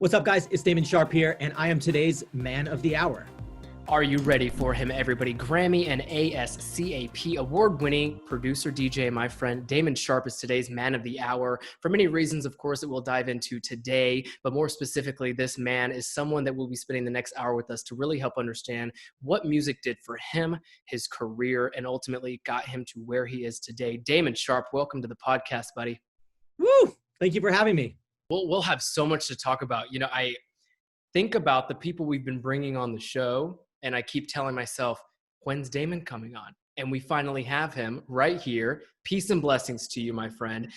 What's up, guys? It's Damon Sharpe here, and I am today's Man of the Hour. Are you ready for him, everybody? Grammy and ASCAP award-winning producer, DJ, my friend Damon Sharpe is today's Man of the Hour. For many reasons, of course, that we'll dive into today, but more specifically, this man is someone that will be spending the next hour with us to really help understand what music did for him, his career, and ultimately got him to where he is today. Damon Sharpe, welcome to the podcast, buddy. Woo! Thank you for having me. We'll have so much to talk about. You know, I think about the people we've been bringing on the show, and I keep telling myself, when's Damon coming on? And we finally have him right here. Peace and blessings to you, my friend.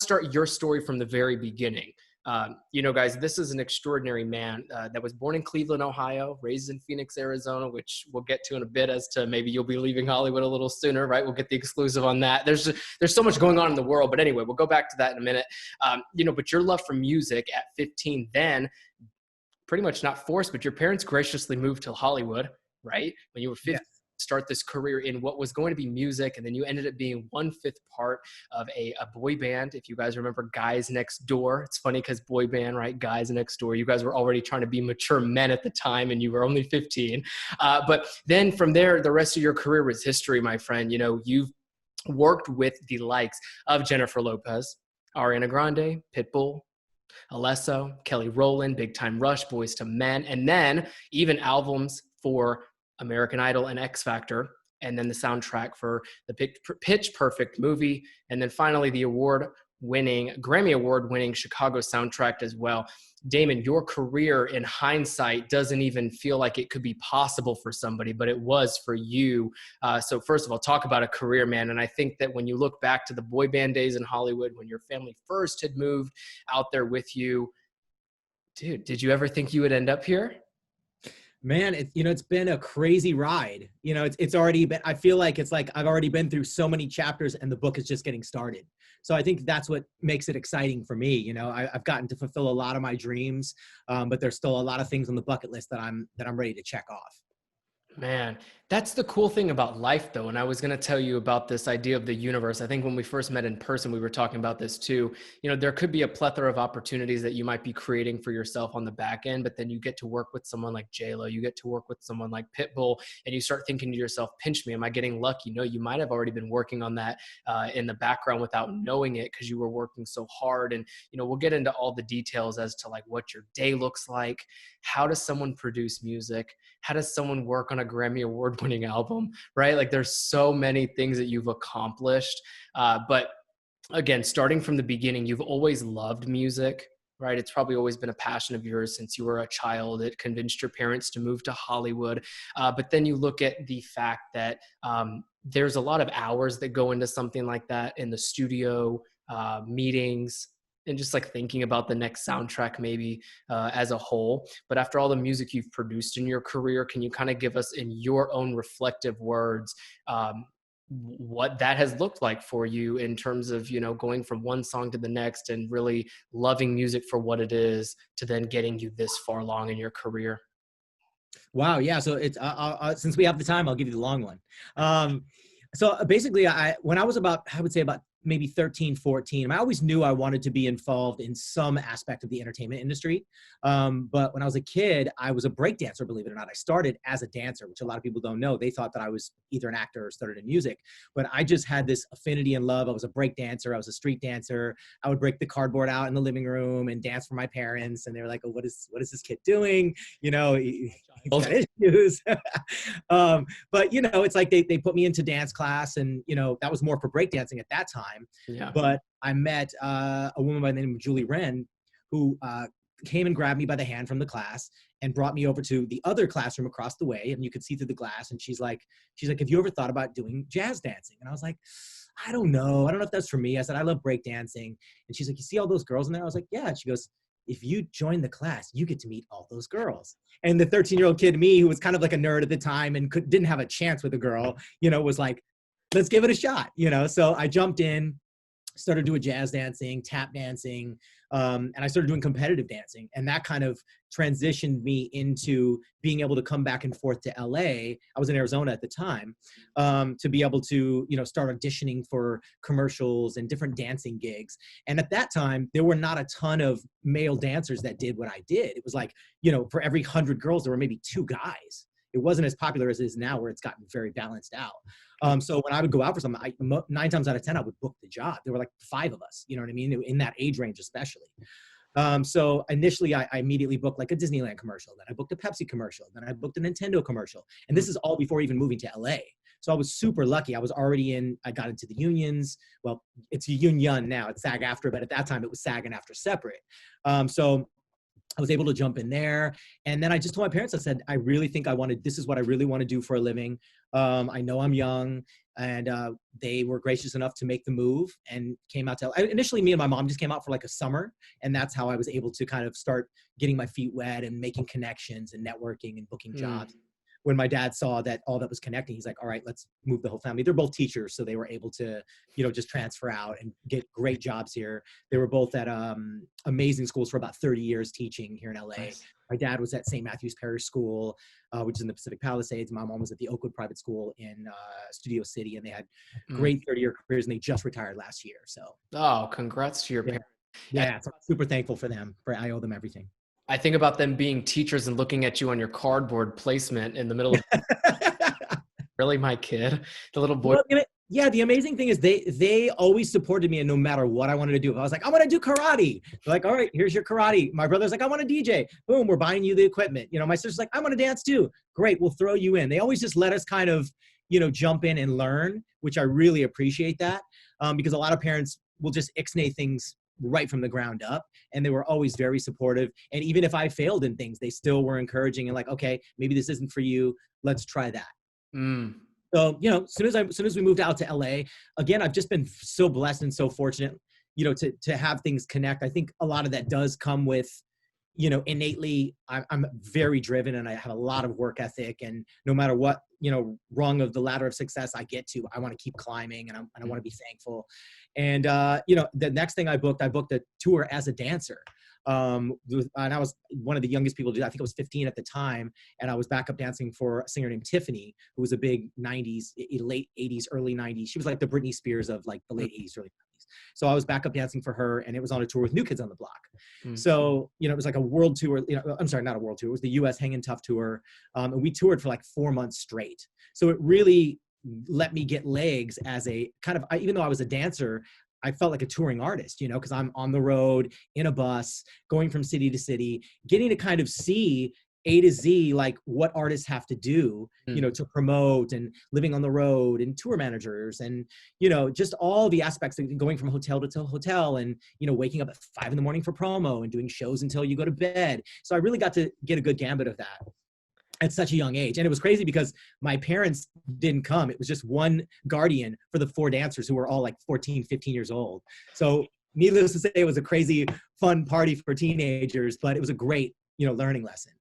Start your story from the very beginning. Guys, this is an extraordinary man that was born in Cleveland, Ohio, raised in Phoenix, Arizona, which we'll get to in a bit as to maybe you'll be leaving Hollywood a little sooner, right? We'll get the exclusive on that. There's so much going on in the world. But anyway, we'll go back to that in a minute. But your love for music at 15 then, pretty much not forced, but your parents graciously moved to Hollywood, right? When you were 15, yes. Start this career in what was going to be music. And then you ended up being 1/5 part of a boy band. If you guys remember Guys Next Door, it's funny because boy band, right? Guys Next Door, you guys were already trying to be mature men at the time and you were only 15. But then from there, the rest of your career was history, my friend. You know, you've worked with the likes of Jennifer Lopez, Ariana Grande, Pitbull, Alesso, Kelly Rowland, Big Time Rush, Boys to Men, and then even albums for American Idol and X Factor, and then the soundtrack for the Pitch Perfect movie, and then finally the Grammy Award-winning Chicago soundtrack as well. Damon, your career in hindsight doesn't even feel like it could be possible for somebody, but it was for you. So first of all, talk about a career, man. And I think that when you look back to the boy band days in Hollywood, when your family first had moved out there with you, dude, did you ever think you would end up here? Man, it's been a crazy ride. It's already been, I feel like it's like I've already been through so many chapters and the book is just getting started. So I think that's what makes it exciting for me. I've gotten to fulfill a lot of my dreams, but there's still a lot of things on the bucket list that I'm ready to check off. Man, that's the cool thing about life, though. And I was going to tell you about this idea of the universe. I think when we first met in person, we were talking about this too. There could be a plethora of opportunities that you might be creating for yourself on the back end, but then you get to work with someone like J-Lo, you get to work with someone like Pitbull, and you start thinking to yourself, pinch me, am I getting lucky? No, you might have already been working on that in the background without knowing it because you were working so hard. And, we'll get into all the details as to like what your day looks like. How does someone produce music? How does someone work on a Grammy Award-winning album, right? Like there's so many things that you've accomplished. But again, starting from the beginning, you've always loved music, right? It's probably always been a passion of yours since you were a child. It convinced your parents to move to Hollywood. But then you look at the fact that there's a lot of hours that go into something like that in the studio, meetings, and just like thinking about the next soundtrack maybe as a whole. But after all the music you've produced in your career, can you kind of give us in your own reflective words what that has looked like for you in terms of, going from one song to the next and really loving music for what it is to then getting you this far along in your career? Wow. Yeah. So it's since we have the time, I'll give you the long one. So basically when I was about maybe 13, 14, I always knew I wanted to be involved in some aspect of the entertainment industry. But when I was a kid, I was a breakdancer, believe it or not. I started as a dancer, which a lot of people don't know. They thought that I was either an actor or started in music. But I just had this affinity and love. I was a breakdancer. I was a street dancer. I would break the cardboard out in the living room and dance for my parents. And they were like, oh, what is this kid doing? He's got issues. But, it's like they put me into dance class and, that was more for breakdancing at that time. Yeah. But I met a woman by the name of Julie Wren who came and grabbed me by the hand from the class and brought me over to the other classroom across the way. And you could see through the glass. And she's like, have you ever thought about doing jazz dancing? And I was like, I don't know if that's for me. I said, I love breakdancing. And she's like, you see all those girls in there? I was like, yeah. And she goes, if you join the class, you get to meet all those girls. And the 13-year-old kid, me, who was kind of like a nerd at the time and didn't have a chance with a girl, was like, let's give it a shot, So I jumped in, started doing jazz dancing, tap dancing, And I started doing competitive dancing, and that kind of transitioned me into being able to come back and forth to LA. I was in Arizona at the time, to be able to, start auditioning for commercials and different dancing gigs. And at that time, there were not a ton of male dancers that did what I did. It was like, for every 100 girls, there were maybe 2 guys. It wasn't as popular as it is now, where it's gotten very balanced out. So when I would go out for something, 9 times out of 10, I would book the job. There were like 5 of us, you know what I mean? In that age range, especially. So initially I immediately booked like a Disneyland commercial. Then I booked a Pepsi commercial. Then I booked a Nintendo commercial. And this is all before even moving to LA. So I was super lucky. I got into the unions. Well, it's a union now, it's SAG-AFTRA, but at that time it was SAG and AFTRA separate. So I was able to jump in there. And then I just told my parents, I said, I really think this is what I really want to do for a living. I know I'm young. And they were gracious enough to make the move and came out to, initially me and my mom just came out for like a summer. And that's how I was able to kind of start getting my feet wet and making connections and networking and booking jobs. When my dad saw that all that was connecting, he's like, all right, let's move the whole family. They're both teachers, so they were able to, just transfer out and get great jobs here. They were both at amazing schools for about 30 years teaching here in LA. Nice. My dad was at St. Matthew's Parish School, which is in the Pacific Palisades. My mom was at the Oakwood Private School in Studio City, and they had great 30-year careers, and they just retired last year. So, oh, congrats to your parents. Yeah, so I'm super thankful for them. I owe them everything. I think about them being teachers and looking at you on your cardboard placement in the middle of really, my kid, the little boy. Well, yeah, the amazing thing is they always supported me, and no matter what I wanted to do, if I was like, I want to do karate, they're like, all right, here's your karate. My brother's like, I want to DJ. Boom, we're buying you the equipment. My sister's like, I want to dance too. Great, we'll throw you in. They always just let us kind of, jump in and learn, which I really appreciate that, because a lot of parents will just ixnay things right from the ground up, and they were always very supportive. And even if I failed in things, they still were encouraging and like, okay, maybe this isn't for you, let's try that. So as soon as we moved out to LA, again, I've just been so blessed and so fortunate, to have things connect. I think a lot of that does come with, innately, I'm very driven, and I have a lot of work ethic, and no matter what, rung of the ladder of success I get to, I want to keep climbing, and I want to be thankful. And, the next thing I booked a tour as a dancer. And I was one of the youngest people to do that. I think I was 15 at the time. And I was backup dancing for a singer named Tiffany, who was a big 90s, late 80s, early 90s. She was like the Britney Spears of like the late 80s, early 90s. So I was backup dancing for her, and it was on a tour with New Kids on the Block. So, it was like a world tour, I'm sorry, not a world tour. It was the US Hangin' Tough tour. And we toured for like 4 months straight. So it really let me get legs as a kind of, even though I was a dancer, I felt like a touring artist, because I'm on the road in a bus, going from city to city, getting to kind of see A to Z, like what artists have to do, to promote, and living on the road, and tour managers, and, just all the aspects of going from hotel to hotel, and, waking up at 5 a.m. for promo and doing shows until you go to bed. So I really got to get a good gambit of that at such a young age. And it was crazy because my parents didn't come. It was just one guardian for the 4 dancers, who were all like 14, 15 years old. So needless to say, it was a crazy, fun party for teenagers, but it was a great, learning lesson.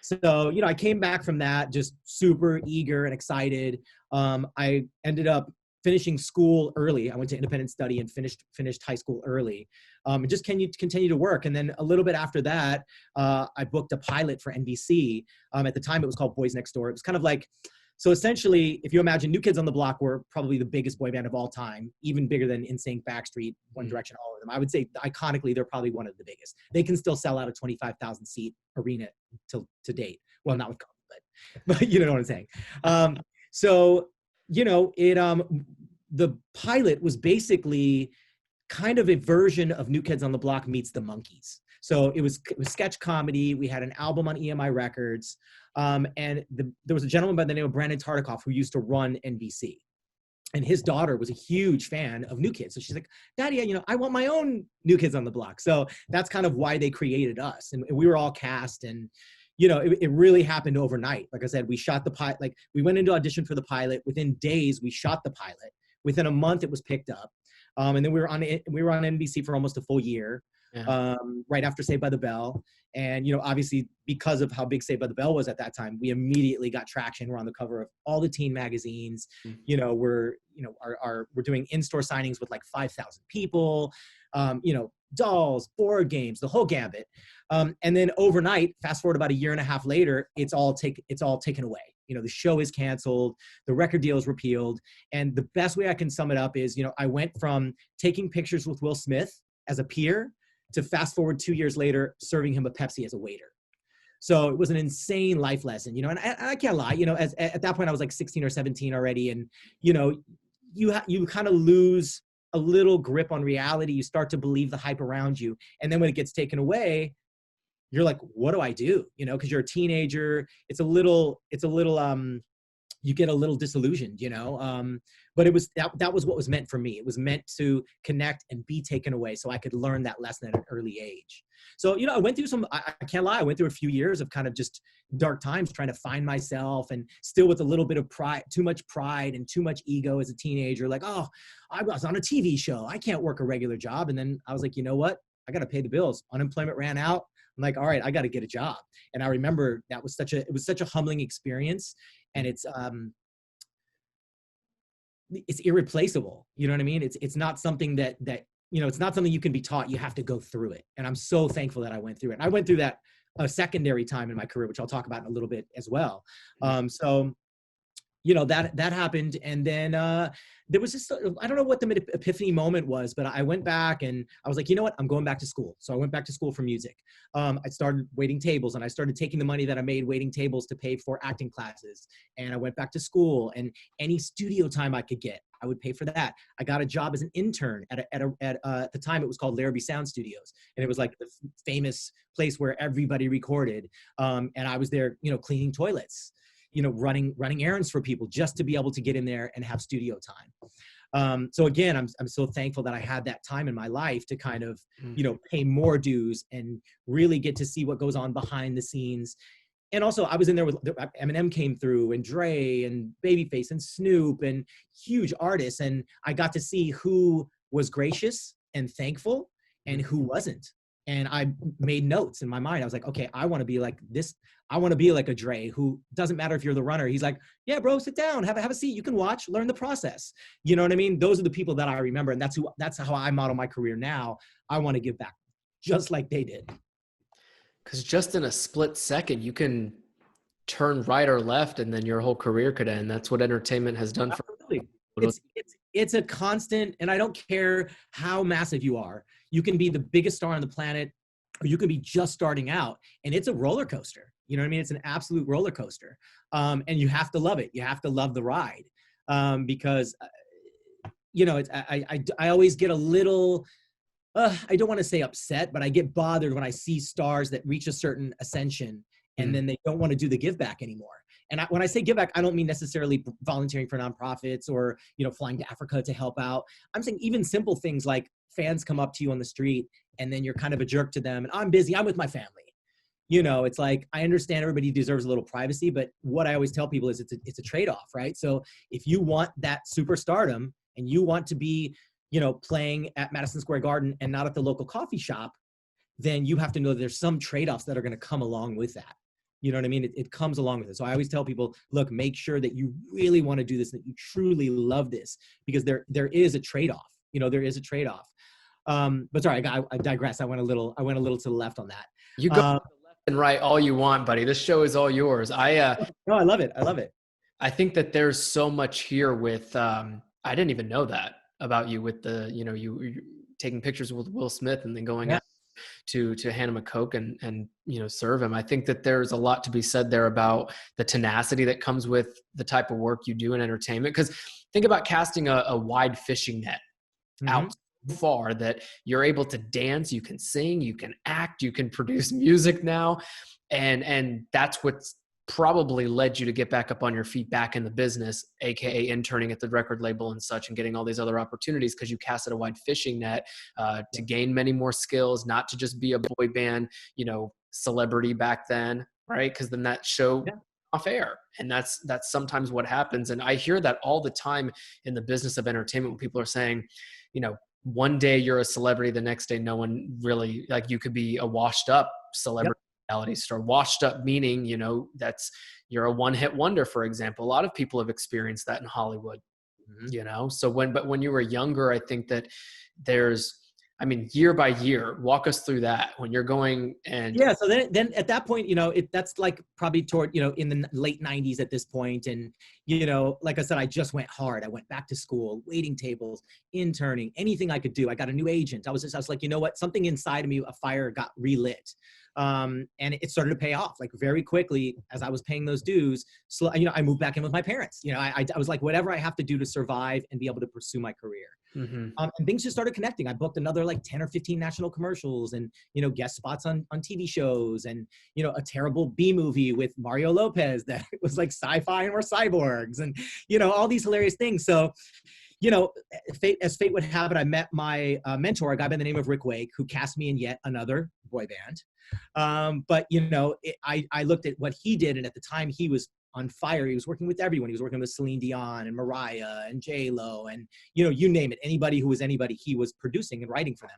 So, I came back from that just super eager and excited. I ended up finishing school early. I went to independent study and finished high school early, and just continue to work. And then a little bit after that, I booked a pilot for NBC. At the time, it was called Boys Next Door. It was kind of like, so essentially, if you imagine, New Kids on the Block were probably the biggest boy band of all time, even bigger than NSYNC, Backstreet, One Direction, all of them. I would say iconically, they're probably one of the biggest. They can still sell out a 25,000 seat arena to date. Well, not with COVID, but you know what I'm saying. So, the pilot was basically kind of a version of New Kids on the Block meets the Monkees. So it was sketch comedy. We had an album on EMI Records. And there was a gentleman by the name of Brandon Tartikoff who used to run NBC. And his daughter was a huge fan of New Kids. So she's like, Daddy, I want my own New Kids on the Block. So that's kind of why they created us. And we were all cast, and, it really happened overnight. Like I said, we shot the pilot, like we went into audition for the pilot. Within days, we shot the pilot. Within a month, it was picked up. And then we were on NBC for almost a full year. Yeah. Right after Saved by the Bell. And, obviously because of how big Saved by the Bell was at that time, we immediately got traction. We're on the cover of all the teen magazines. We're doing in-store signings with like 5,000 people. dolls, board games, the whole gambit. And then overnight, fast forward about a year and a half later, it's all taken away. You know, the show is canceled, the record deal is repealed. And the best way I can sum it up is, you know, I went from taking pictures with Will Smith as a peer to fast forward 2 years later, serving him a Pepsi as a waiter. So it was an insane life lesson, you know, and I can't lie, you know, at that point I was like 16 or 17 already. And, you know, you kind of lose a little grip on reality. You start to believe the hype around you. And then when it gets taken away, you're like, what do I do? You know, because you're a teenager. It's a little, you get a little disillusioned, you know. But it was that was what was meant for me. It was meant to connect and be taken away so I could learn that lesson at an early age. So, you know, I went through I can't lie, I went through a few years of kind of just dark times trying to find myself, and still with a little bit of pride, too much pride and too much ego as a teenager. Like, oh, I was on a TV show, I can't work a regular job. And then I was like, you know what? I got to pay the bills. Unemployment ran out. I'm like, all right, I got to get a job. And I remember that was it was such a humbling experience, and it's irreplaceable. You know what I mean? It's not something that, you know, it's not something you can be taught. You have to go through it. And I'm so thankful that I went through it. And I went through that a secondary time in my career, which I'll talk about in a little bit as well. So, you know, that happened. And then there was this, I don't know what the epiphany moment was, but I went back and I was like, you know what, I'm going back to school. So I went back to school for music. I started waiting tables, and I started taking the money that I made waiting tables to pay for acting classes. And I went back to school, and any studio time I could get, I would pay for that. I got a job as an intern at the time it was called Larrabee Sound Studios. And it was like the famous place where everybody recorded. And I was there, you know, cleaning toilets, you know, running errands for people just to be able to get in there and have studio time. So again, I'm so thankful that I had that time in my life to kind of, you know, pay more dues and really get to see what goes on behind the scenes. And also I was in there with Eminem came through, and Dre and Babyface and Snoop, and huge artists. And I got to see who was gracious and thankful and who wasn't. And I made notes in my mind. I was like, okay, I want to be like this. I want to be like a Dre, who doesn't matter if you're the runner. He's like, yeah, bro, sit down, have a seat. You can watch, learn the process. You know what I mean? Those are the people that I remember. And that's how I model my career now. I want to give back just like they did. Because just in a split second, you can turn right or left, and then your whole career could end. That's what entertainment has done for Absolutely. It's a constant, and I don't care how massive you are. You can be the biggest star on the planet, or you can be just starting out, and it's a roller coaster. You know what I mean? It's an absolute roller coaster. And you have to love it. You have to love the ride. Because, you know, I always get a little, I don't want to say upset, but I get bothered when I see stars that reach a certain ascension and then they don't want to do the give back anymore. And when I say give back, I don't mean necessarily volunteering for nonprofits or, you know, flying to Africa to help out. I'm saying even simple things like fans come up to you on the street and then you're kind of a jerk to them. And I'm busy, I'm with my family. You know, it's like, I understand everybody deserves a little privacy, but what I always tell people is it's a trade-off, right? So if you want that superstardom and you want to be, you know, playing at Madison Square Garden and not at the local coffee shop, then you have to know that there's some trade-offs that are going to come along with that. You know what I mean? It comes along with it. So I always tell people, look, make sure that you really want to do this, that you truly love this, because there is a trade-off. You know, there is a trade-off. But sorry, I digress. I went a little to the left on that. You go left and right all you want, buddy. This show is all yours. No, I love it. I love it. I think that there's so much here with, I didn't even know that about you with the, you know, you taking pictures with Will Smith and then going out to hand him a Coke and, you know, serve him. I think that there's a lot to be said there about the tenacity that comes with the type of work you do in entertainment. Because think about casting a wide fishing net out far that you're able to dance, you can sing, you can act, you can produce music now. And that's what's probably led you to get back up on your feet back in the business, aka interning at the record label and such, and getting all these other opportunities because you casted a wide fishing net to gain many more skills, not to just be a boy band, you know, celebrity back then, right? Because then that show off air, and that's sometimes what happens. And I hear that all the time in the business of entertainment when people are saying, you know, one day you're a celebrity, the next day no one really, like, you could be a washed up celebrity. Star. Washed up meaning, you know, that's, you're a one-hit wonder, for example. A lot of people have experienced that in Hollywood, you know. So when you were younger, I think that there's, I mean, year by year, walk us through that when you're going and. Yeah. So then at that point, that's like probably toward, in the late 90s at this point. And, like I said, I just went hard. I went back to school, waiting tables, interning, anything I could do. I got a new agent. I was like, you know what, something inside of me, a fire got relit. And it started to pay off like very quickly as I was paying those dues. So, I moved back in with my parents. I was like, whatever I have to do to survive and be able to pursue my career. Mm-hmm. And things just started connecting. I booked another like 10 or 15 national commercials and, guest spots on TV shows and, a terrible B movie with Mario Lopez that was like sci-fi and we're cyborgs and, all these hilarious things. So, as fate would have it, I met my mentor, a guy by the name of Rick Wake, who cast me in yet another boy band. But, I looked at what he did. And at the time he was on fire. He was working with everyone. He was working with Celine Dion and Mariah and J-Lo and, you name it. Anybody who was anybody, he was producing and writing for them.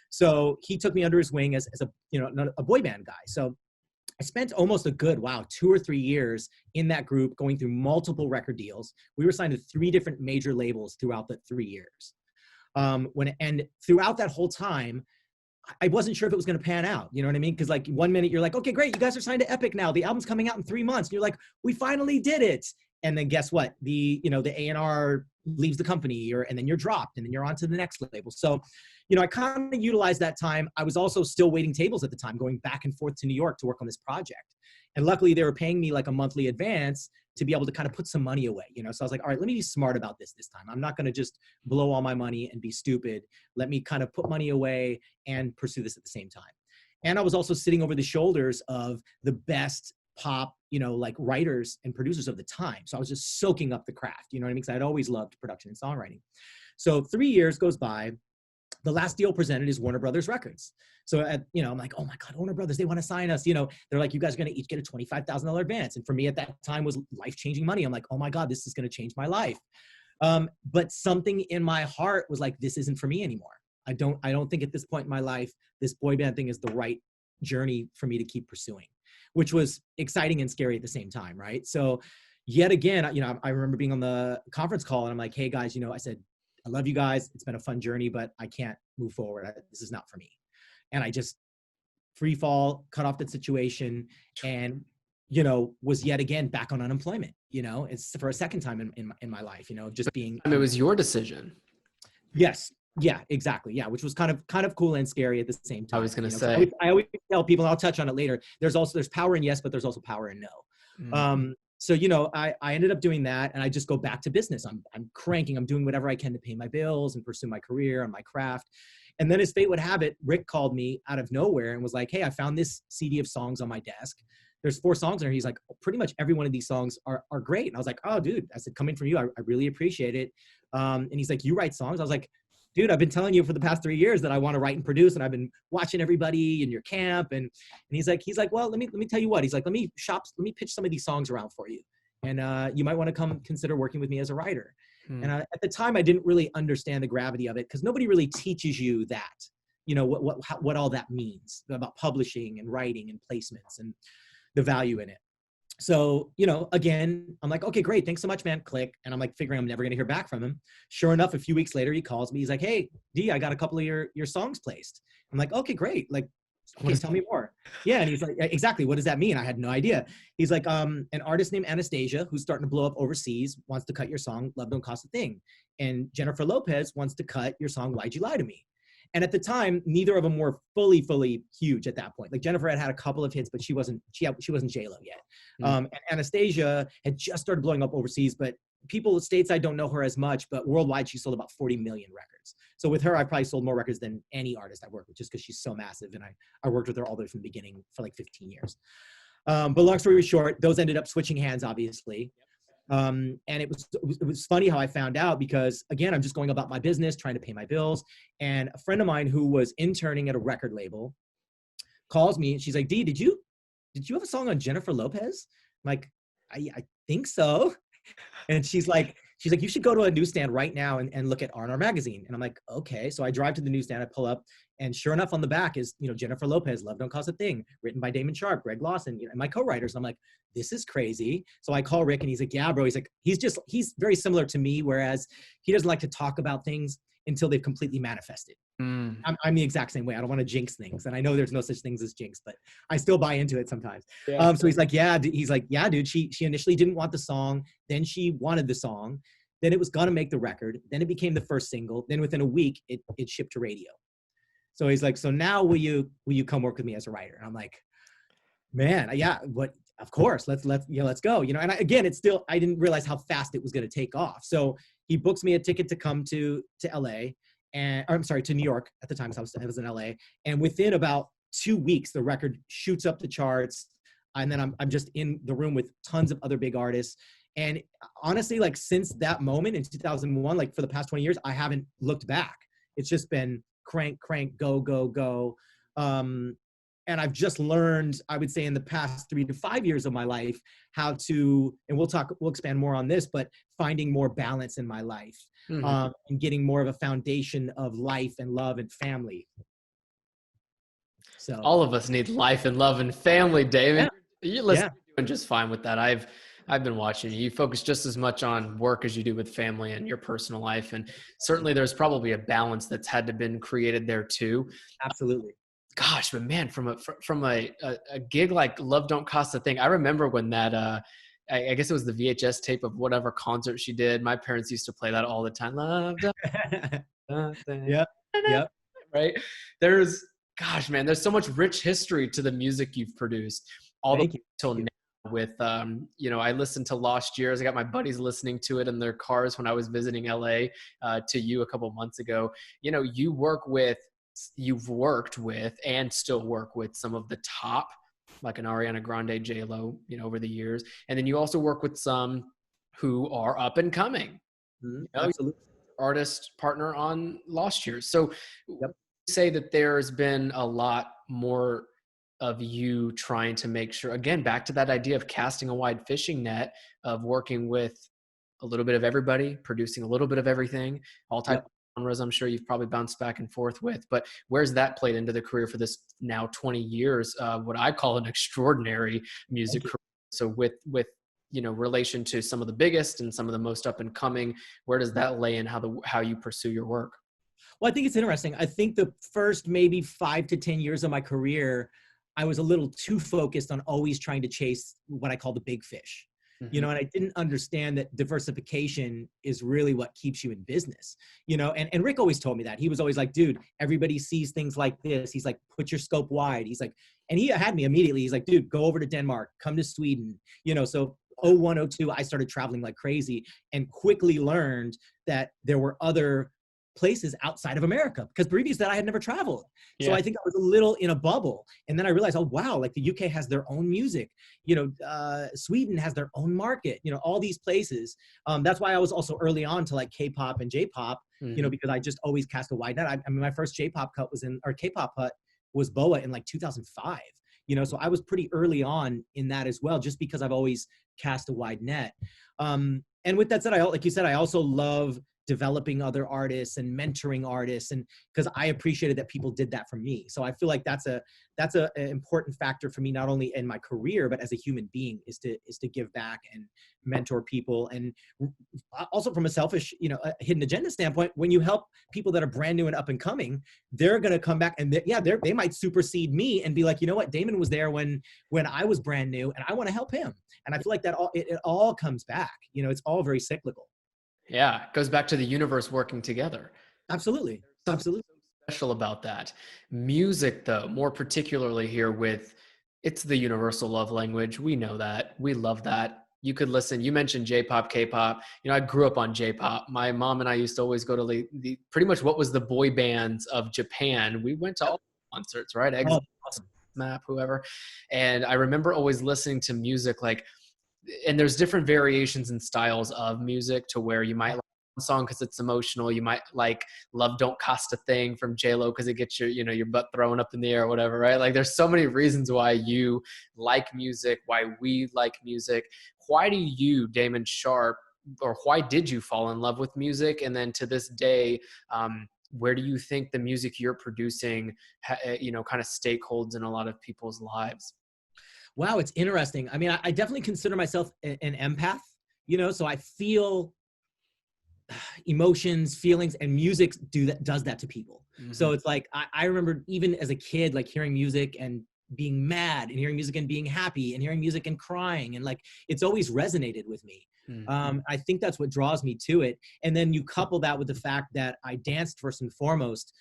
So he took me under his wing as a boy band guy. So I spent almost a good, 2 or 3 years in that group going through multiple record deals. We were signed to 3 different major labels throughout the 3 years. And throughout that whole time, I wasn't sure if it was going to pan out. You know what I mean? Because like one minute you're like, okay, great. You guys are signed to Epic now. The album's coming out in 3 months. And you're like, we finally did it. And then guess what? The A&R leaves the company and then you're dropped and then you're on to the next label. So, I kind of utilized that time. I was also still waiting tables at the time, going back and forth to New York to work on this project. And luckily they were paying me like a monthly advance to be able to kind of put some money away, So I was like, all right, let me be smart about this time. I'm not going to just blow all my money and be stupid. Let me kind of put money away and pursue this at the same time. And I was also sitting over the shoulders of the best pop, like writers and producers of the time. So I was just soaking up the craft, you know what I mean? Because I'd always loved production and songwriting. So 3 years goes by. The last deal presented is Warner Brothers Records. So, I'm like, oh my God, Warner Brothers, they want to sign us. They're like, you guys are going to each get a $25,000 advance. And for me at that time was life-changing money. I'm like, oh my God, this is going to change my life. But something in my heart was like, this isn't for me anymore. I don't think at this point in my life, this boy band thing is the right journey for me to keep pursuing, which was exciting and scary at the same time. Right. So yet again, I remember being on the conference call and I'm like, hey guys, I said, I love you guys. It's been a fun journey, but I can't move forward. This is not for me. And I just free fall, cut off that situation and, was yet again back on unemployment. It's for a second time in my life, just being. It was your decision. Yes. Yeah, exactly. Yeah. Which was kind of cool and scary at the same time. I was going to say, I always tell people, and I'll touch on it later. There's power in yes, but there's also power in no. Mm-hmm. So, I ended up doing that and I just go back to business. I'm cranking, I'm doing whatever I can to pay my bills and pursue my career and my craft. And then as fate would have it, Rick called me out of nowhere and was like, hey, I found this CD of songs on my desk. There's 4 songs in there. He's like, pretty much every one of these songs are great. And I was like, oh dude, I said, coming from you, I really appreciate it. And he's like, you write songs? I was like, dude, I've been telling you for the past 3 years that I want to write and produce, and I've been watching everybody in your camp. And he's like, well, let me tell you what. He's like, let me pitch some of these songs around for you, and you might want to come consider working with me as a writer. And at the time, I didn't really understand the gravity of it because nobody really teaches you that, what all that means about publishing and writing and placements and the value in it. So, again, I'm like, okay, great. Thanks so much, man. Click. And I'm like figuring I'm never going to hear back from him. Sure enough, a few weeks later, he calls me. He's like, hey, D, I got a couple of your songs placed. I'm like, okay, great. Like, please tell me more. Yeah. And he's like, exactly. What does that mean? I had no idea. He's like, an artist named Anastasia, who's starting to blow up overseas, wants to cut your song, Love Don't Cost a Thing. And Jennifer Lopez wants to cut your song, Why'd You Lie to Me? And at the time, neither of them were fully huge at that point. Like Jennifer had a couple of hits, but she wasn't J-Lo yet. And Anastasia had just started blowing up overseas, but people stateside don't know her as much, but worldwide, she sold about 40 million records. So with her, I probably sold more records than any artist I worked with, just because she's so massive. And I worked with her all the way from the beginning for like 15 years. But long story short, those ended up switching hands, obviously. And it was funny how I found out because, again, I'm just going about my business, trying to pay my bills. And a friend of mine who was interning at a record label calls me and she's like, D, did you have a song on Jennifer Lopez? I'm like, I think so. And she's like, you should go to a newsstand right now and look at R&R Magazine. And I'm like, okay. So I drive to the newsstand, I pull up, and sure enough, on the back is, Jennifer Lopez, Love Don't Cost a Thing, written by Damon Sharpe, Greg Lawson, and my co-writers. And I'm like, this is crazy. So I call Rick and he's like, yeah, bro. He's like, he's very similar to me, whereas he doesn't like to talk about things until they've completely manifested. I'm the exact same way. I don't want to jinx things. And I know there's no such things as jinx, but I still buy into it sometimes. Yeah. So he's like, yeah, dude, she initially didn't want the song. Then she wanted the song. Then it was going to make the record. Then it became the first single. Then within a week, it shipped to radio. So he's like, so now will you come work with me as a writer? And I'm like, man, yeah, what? Of course, let's go. And again, I didn't realize how fast it was going to take off. So he books me a ticket to come to LA. To New York at the time, so I was in LA. And within about 2 weeks, the record shoots up the charts. And then I'm just in the room with tons of other big artists. And honestly, like since that moment in 2001, like for the past 20 years, I haven't looked back. It's just been crank, go, go, go. And I've just learned, I would say in the past 3 to 5 years of my life, how to, and we'll expand more on this, but finding more balance in my life. And getting more of a foundation of life and love and family. So all of us need life and love and family, David. Yeah. You're doing just fine with that. I've been watching you. You focus just as much on work as you do with family and your personal life. And certainly there's probably a balance that's had to been created there too. Absolutely. Gosh, but man, from a gig like Love Don't Cost a Thing, I remember when that I guess it was the VHS tape of whatever concert she did. My parents used to play that all the time. Love Don't Yep. Right? There's so much rich history to the music you've produced all the way till now with, I listened to Lost Years. I got my buddies listening to it in their cars when I was visiting LA to you a couple months ago. You've worked with and still work with some of the top, like an Ariana Grande, J-Lo, over the years. And then you also work with some who are up and coming. Absolutely. Artist partner on Lost Years. So say that there's been a lot more of you trying to make sure, again, back to that idea of casting a wide fishing net, of working with a little bit of everybody, producing a little bit of everything, all types of genres. I'm sure you've probably bounced back and forth with, but where's that played into the career for this now 20 years, what I call an extraordinary music career? So with relation to some of the biggest and some of the most up and coming, where does that lay in how you pursue your work? Well, I think it's interesting. I think the first maybe 5 to 10 years of my career, I was a little too focused on always trying to chase what I call the big fish. And I didn't understand that diversification is really what keeps you in business, and Rick always told me that. He was always like, dude, everybody sees things like this. He's like, put your scope wide. He's like, and he had me immediately. He's like, dude, go over to Denmark, come to Sweden, so 01, 02, I started traveling like crazy and quickly learned that there were other places outside of America, because previous to that I had never traveled. So I think I was a little in a bubble. And then I realized, oh wow, like the UK has their own music, Sweden has their own market, all these places. That's why I was also early on to like K-pop and J-pop, because I just always cast a wide net. I mean, my first J-pop cut K-pop cut was BoA in like 2005. So I was pretty early on in that as well, just because I've always cast a wide net. And with that said, like you said, I also love developing other artists and mentoring artists, and because I appreciated that people did that for me. So I feel like that's an important factor for me, not only in my career, but as a human being, is to give back and mentor people. And also from a selfish, a hidden agenda standpoint, when you help people that are brand new and up and coming, they're going to come back and they might supersede me and be like, you know what, Damon was there when I was brand new and I want to help him. And I feel like that it all comes back, it's all very cyclical. Yeah, it goes back to the universe working together. Absolutely. Absolutely. Special about that. Music, though, more particularly here it's the universal love language. We know that. We love that. You could listen. You mentioned J-pop, K-pop. I grew up on J-pop. My mom and I used to always go to the pretty much what was the boy bands of Japan. We went to all concerts, right? Oh, awesome. Map, whoever. And I remember always listening to music and there's different variations and styles of music, to where you might like one song because it's emotional. You might like Love Don't Cost a Thing from J-Lo because it gets your butt thrown up in the air or whatever, right? Like there's so many reasons why you like music, why we like music. Why do you, Damon Sharpe, or why did you fall in love with music? And then to this day, where do you think the music you're producing, kind of stakeholds in a lot of people's lives? Wow, it's interesting. I mean, I definitely consider myself an empath, so I feel emotions, feelings, and music does that to people. Mm-hmm. So it's like, I remember even as a kid, like hearing music and being mad, and hearing music and being happy, and hearing music and crying. And like, it's always resonated with me. Mm-hmm. I think that's what draws me to it. And then you couple that with the fact that I danced first and foremost.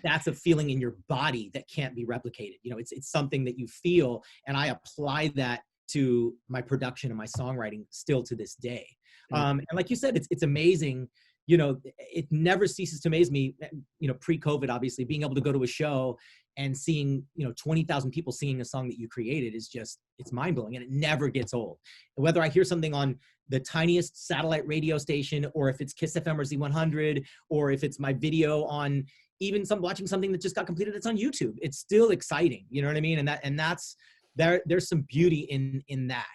That's a feeling in your body that can't be replicated. You know, it's something that you feel, and I apply that to my production and my songwriting still to this day. And like you said, it's amazing. You know, it never ceases to amaze me. You know, pre-COVID, obviously, being able to go to a show and seeing, you know, 20,000 people singing a song that you created is just, it's mind blowing, and it never gets old. Whether I hear something on the tiniest satellite radio station, or if it's Kiss FM or Z100, or if it's my video on even watching something that just got completed that's on YouTube, it's still exciting. You know what I mean? And that's there's some beauty in that.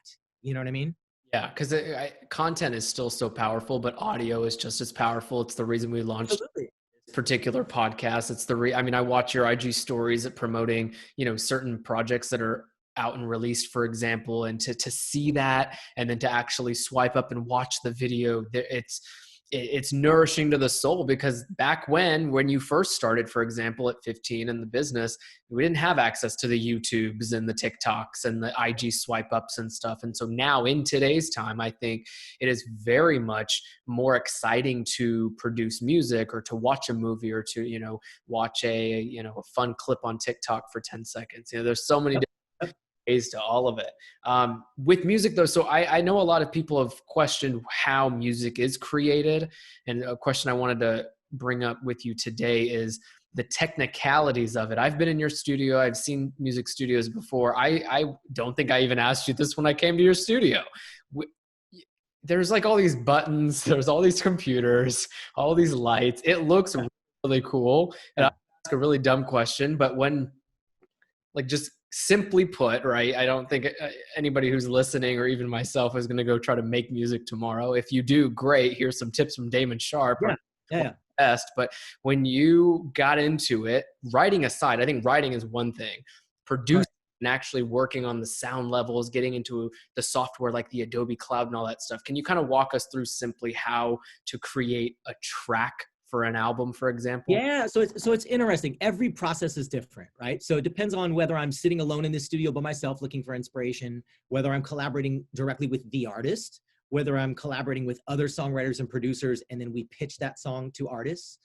You know what I mean? Yeah, because content is still so powerful, but audio is just as powerful. It's the reason we launched Absolutely. this particular podcast. It's I mean, I watch your IG stories at promoting, you know, certain projects that are out and released, for example, and to see that, and then to actually swipe up and watch the video, it's nourishing to the soul. Because back when you first started, for example, at 15 in the business, we didn't have access to the YouTubes and the TikToks and the IG swipe ups and stuff. And so now in today's time, I think it is very much more exciting to produce music, or to watch a movie, or to, you know, watch a fun clip on TikTok for 10 seconds. You know, there's so many ways to all of it. With music though, so I know a lot of people have questioned how music is created. And a question I wanted to bring up with you today is the technicalities of it. I've been in your studio. I've seen music studios before. I don't think I even asked you this when I came to your studio. There's like all these buttons, there's all these computers, all these lights. It looks really cool. And I'll ask a really dumb question, but when, like, just simply put, right, I don't think anybody who's listening, or even myself, is going to go try to make music tomorrow. If you do, great. Here's some tips from Damon Sharpe. Yeah. Best. But when you got into it, writing aside, I think writing is one thing. Producing and actually working on the sound levels, getting into the software like the Adobe Cloud and all that stuff. Can you kind of walk us through simply how to create a track for an album, for example? Yeah, so it's interesting. Every process is different, right? So it depends on whether I'm sitting alone in the studio by myself looking for inspiration, whether I'm collaborating directly with the artist, whether I'm collaborating with other songwriters and producers, and then we pitch that song to artists.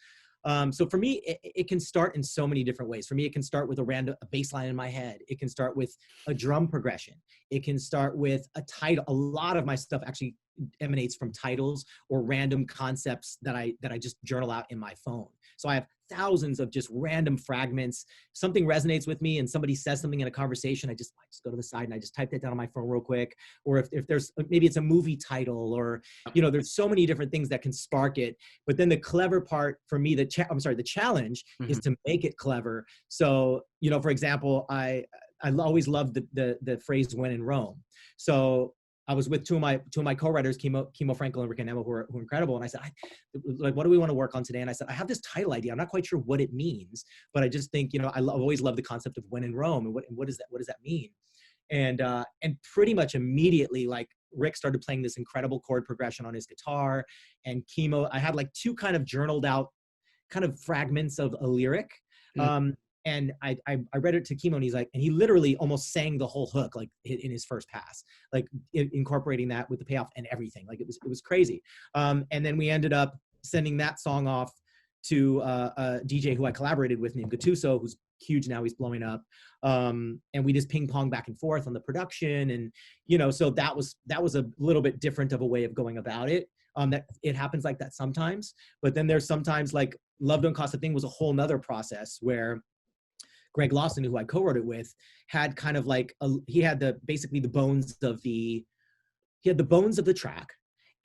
So for me, it can start in so many different ways. For me, it can start with a bass line in my head. It can start with a drum progression. It can start with a title. A lot of my stuff actually emanates from titles or random concepts that I just journal out in my phone. So I have thousands of just random fragments. Something resonates with me and somebody says something in a conversation, I just go to the side and I just type that down on my phone real quick. Or if there's, maybe it's a movie title, or, you know, there's so many different things that can spark it. But then the clever part for me, the challenge is to make it clever. So, you know, for example, I always loved the phrase "when in Rome." So I was with two of my co-writers, Kimo Frankel and Rick and Emma, who are incredible. And I said, like, what do we want to work on today? And I said, I have this title idea. I'm not quite sure what it means, but I just think, you know, I've always loved the concept of "when in Rome," and what does that mean? And pretty much immediately, like, Rick started playing this incredible chord progression on his guitar, and Kimo, I had like two kind of journaled out kind of fragments of a lyric. And I read it to Kimo, and he's like, and he literally almost sang the whole hook, like in his first pass, like incorporating that with the payoff and everything. Like it was crazy. And then we ended up sending that song off to a DJ who I collaborated with named Gattuso, who's huge now. He's blowing up. And we just ping pong back and forth on the production. And, you know, so that was a little bit different of a way of going about it. That it happens like that sometimes, but then there's sometimes, like, Love Don't Cost a Thing was a whole nother process where Greg Lawson, who I co-wrote it with, had kind of like he had the bones of the track,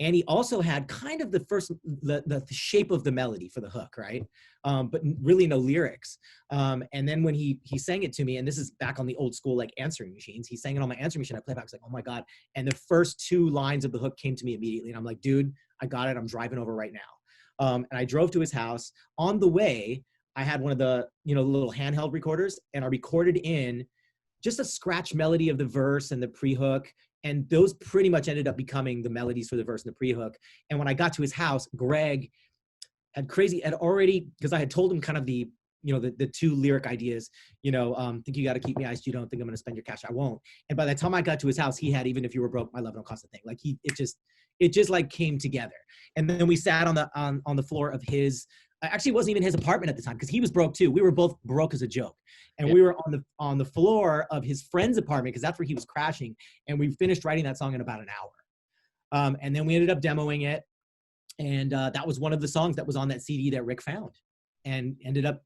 and he also had kind of the shape of the melody for the hook, right? But really no lyrics. And then when he sang it to me, and this is back on the old school, like, answering machines, he sang it on my answering machine. I played back, I was like, oh my God. And the first two lines of the hook came to me immediately, and I'm like, dude, I got it. I'm driving over right now. And I drove to his house. On the way, I had one of the, you know, little handheld recorders, and I recorded in just a scratch melody of the verse and the pre-hook, And those pretty much ended up becoming the melodies for the verse and the pre-hook. And when I got to his house, Greg had already, because I had told him kind of the two lyric ideas, think you got to keep me iced, you don't think I'm going to spend your cash, I won't. And by the time I got to his house, he had, even if you were broke, my love don't cost a thing. Like it just like came together. And then we sat on the floor of his, actually it wasn't even his apartment at the time, because he was broke too. We were both broke as a joke. And we were on the floor of his friend's apartment, because that's where he was crashing. And we finished writing that song in about an hour. And then we ended up demoing it. And that was one of the songs that was on that CD that Rick found, and ended up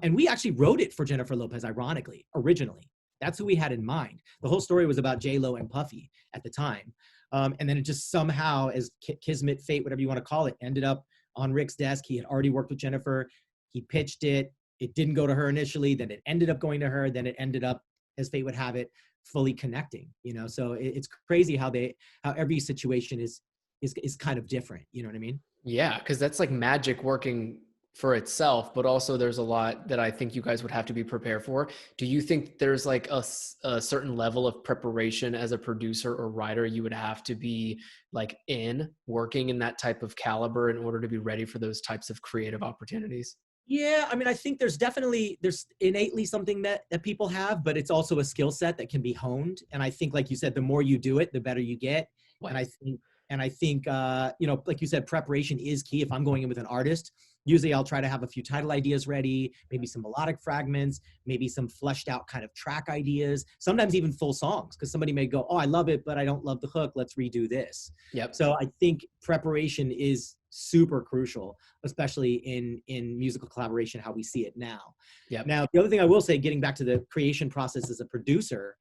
and we actually wrote it for Jennifer Lopez, ironically, originally. That's who we had in mind. The whole story was about J-Lo and Puffy at the time. And then it just somehow, as kismet, fate, whatever you want to call it, ended up on Rick's desk. He had already worked with Jennifer. He pitched it. It didn't go to her initially. Then it ended up going to her. Then it ended up, as fate would have it, fully connecting. So it's crazy how every situation is kind of different. You know what I mean? Yeah, because that's like magic working for itself, but also there's a lot that I think you guys would have to be prepared for. Do you think there's like a certain level of preparation as a producer or writer you would have to be like working in that type of caliber in order to be ready for those types of creative opportunities? Yeah, I mean, I think there's innately something that people have, but it's also a skill set that can be honed. And I think, like you said, the more you do it, the better you get. Wow. And I think, like you said, preparation is key. If I'm going in with an artist, usually I'll try to have a few title ideas ready, maybe some melodic fragments, maybe some fleshed out kind of track ideas, sometimes even full songs, because somebody may go, oh, I love it, but I don't love the hook. Let's redo this. Yep. So I think preparation is super crucial, especially in musical collaboration, how we see it now. Yep. Now, the other thing I will say, getting back to the creation process as a producer,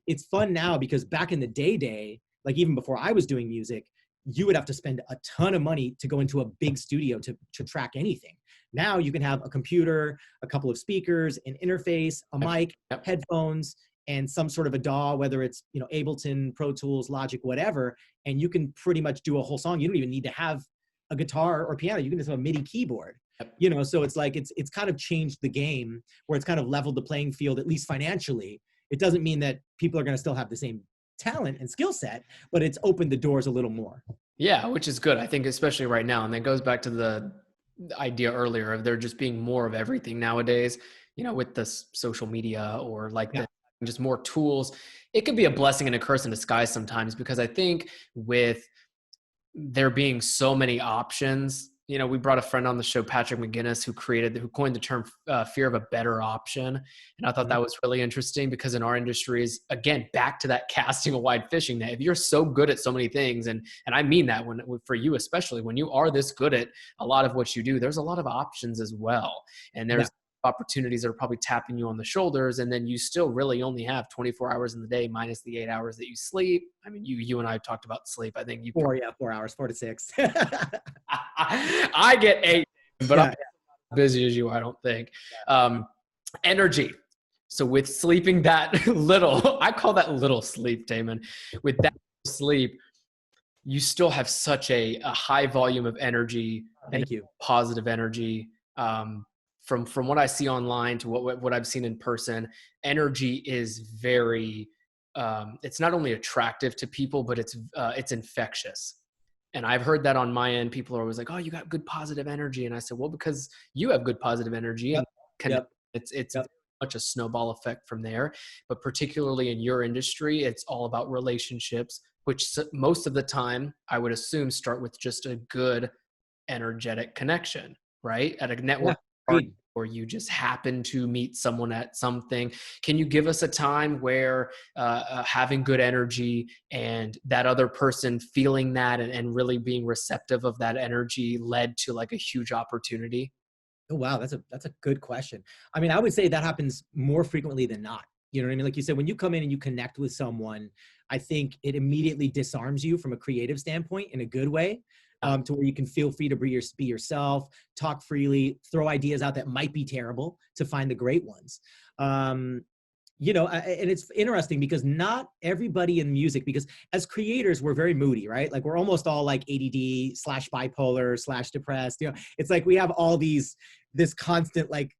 it's fun now, because back in the day, like even before I was doing music, you would have to spend a ton of money to go into a big studio to track anything. Now you can have a computer, a couple of speakers, an interface, a mic, headphones, and some sort of a DAW, whether it's, Ableton, Pro Tools, Logic, whatever, and you can pretty much do a whole song. You don't even need to have a guitar or piano. You can just have a MIDI keyboard. So it's like, it's kind of changed the game, where it's kind of leveled the playing field, at least financially. It doesn't mean that people are going to still have the same talent and skill set, but it's opened the doors a little more. Yeah, which is good. I think especially right now, and that goes back to the idea earlier of there just being more of everything nowadays, with the social media or like just more tools. It could be a blessing and a curse in disguise sometimes, because I think with there being so many options, we brought a friend on the show, Patrick McGinnis, who coined the term fear of a better option. And I thought that was really interesting, because in our industries, again, back to that casting a wide fishing net, if you're so good at so many things, and I mean that for you, especially when you are this good at a lot of what you do, there's a lot of options as well. And there's opportunities that are probably tapping you on the shoulders, and then you still really only have 24 hours in the day minus the 8 hours that you sleep. I mean, you and I talked about sleep. I think 4 hours, 4 to 6. I get 8, but I'm not as busy as you, I don't think. Energy. So with sleeping that little, I call that little sleep, Damon. With that sleep, you still have such a high volume of energy. Thank you. Positive energy. From what I see online to what I've seen in person, energy is very, it's not only attractive to people, but it's infectious. And I've heard that on my end. People are always like, oh, you got good positive energy. And I said, well, because you have good positive energy. And it's much a snowball effect from there. But particularly in your industry, it's all about relationships, which most of the time I would assume start with just a good energetic connection, right? At a network party, or you just happen to meet someone at something. Can you give us a time where having good energy and that other person feeling that and really being receptive of that energy led to like a huge opportunity? Oh, wow. That's a good question. I mean, I would say that happens more frequently than not. You know what I mean? Like you said, when you come in and you connect with someone, I think it immediately disarms you from a creative standpoint in a good way. To where you can feel free to be yourself, talk freely, throw ideas out that might be terrible to find the great ones. And it's interesting because not everybody in music, because as creators, we're very moody, right? Like we're almost all like ADD/bipolar/depressed. It's like we have all this constant like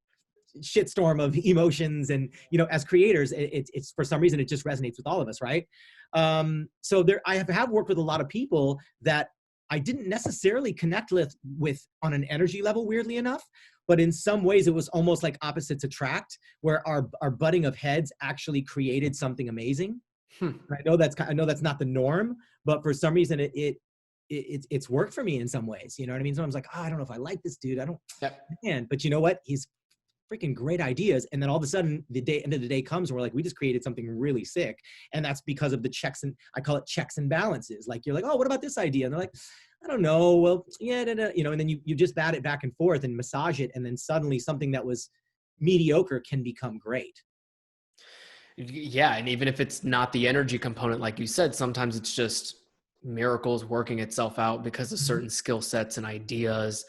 shitstorm of emotions. And, as creators, it's for some reason, it just resonates with all of us. Right. So I have worked with a lot of people that I didn't necessarily connect with on an energy level, weirdly enough, but in some ways it was almost like opposites attract, where our butting of heads actually created something amazing. I know that's not the norm, but for some reason it's worked for me in some ways. You know what I mean? So I was like, I don't know if I like this dude. I don't, man, but you know what? He's freaking great ideas. And then all of a sudden end of the day comes and we're like, we just created something really sick. And that's because of the I call it checks and balances. Like, you're like, oh, what about this idea? And they're like, I don't know. Well, yeah, and then you just bat it back and forth and massage it. And then suddenly something that was mediocre can become great. Yeah. And even if it's not the energy component, like you said, sometimes it's just miracles working itself out because of certain skill sets and ideas.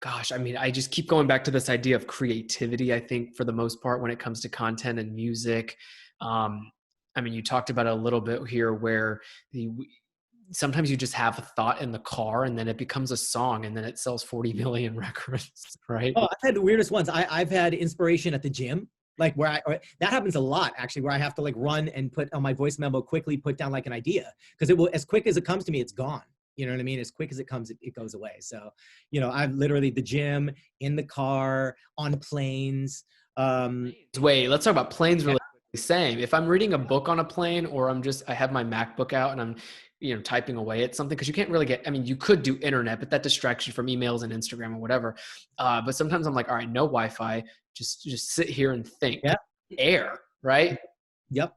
Gosh, I mean, I just keep going back to this idea of creativity, I think, for the most part, when it comes to content and music. I mean, you talked about it a little bit here where sometimes you just have a thought in the car and then it becomes a song and then it sells 40 million records, right? Oh, I've had the weirdest ones. I've had inspiration at the gym, like that happens a lot actually, where I have to like run and put on my voice memo, quickly put down like an idea, because it will, as quick as it comes to me, it's gone. You know what I mean? As quick as it comes, it goes away. So, I've literally the gym, in the car, on planes. Wait, let's talk about planes really quickly. Same. If I'm reading a book on a plane, or I have my MacBook out and I'm, typing away at something, because you can't really you could do internet, but that distracts you from emails and Instagram or whatever. But sometimes I'm like, all right, no Wi-Fi, just sit here and think. Yeah. Air, right? Yep.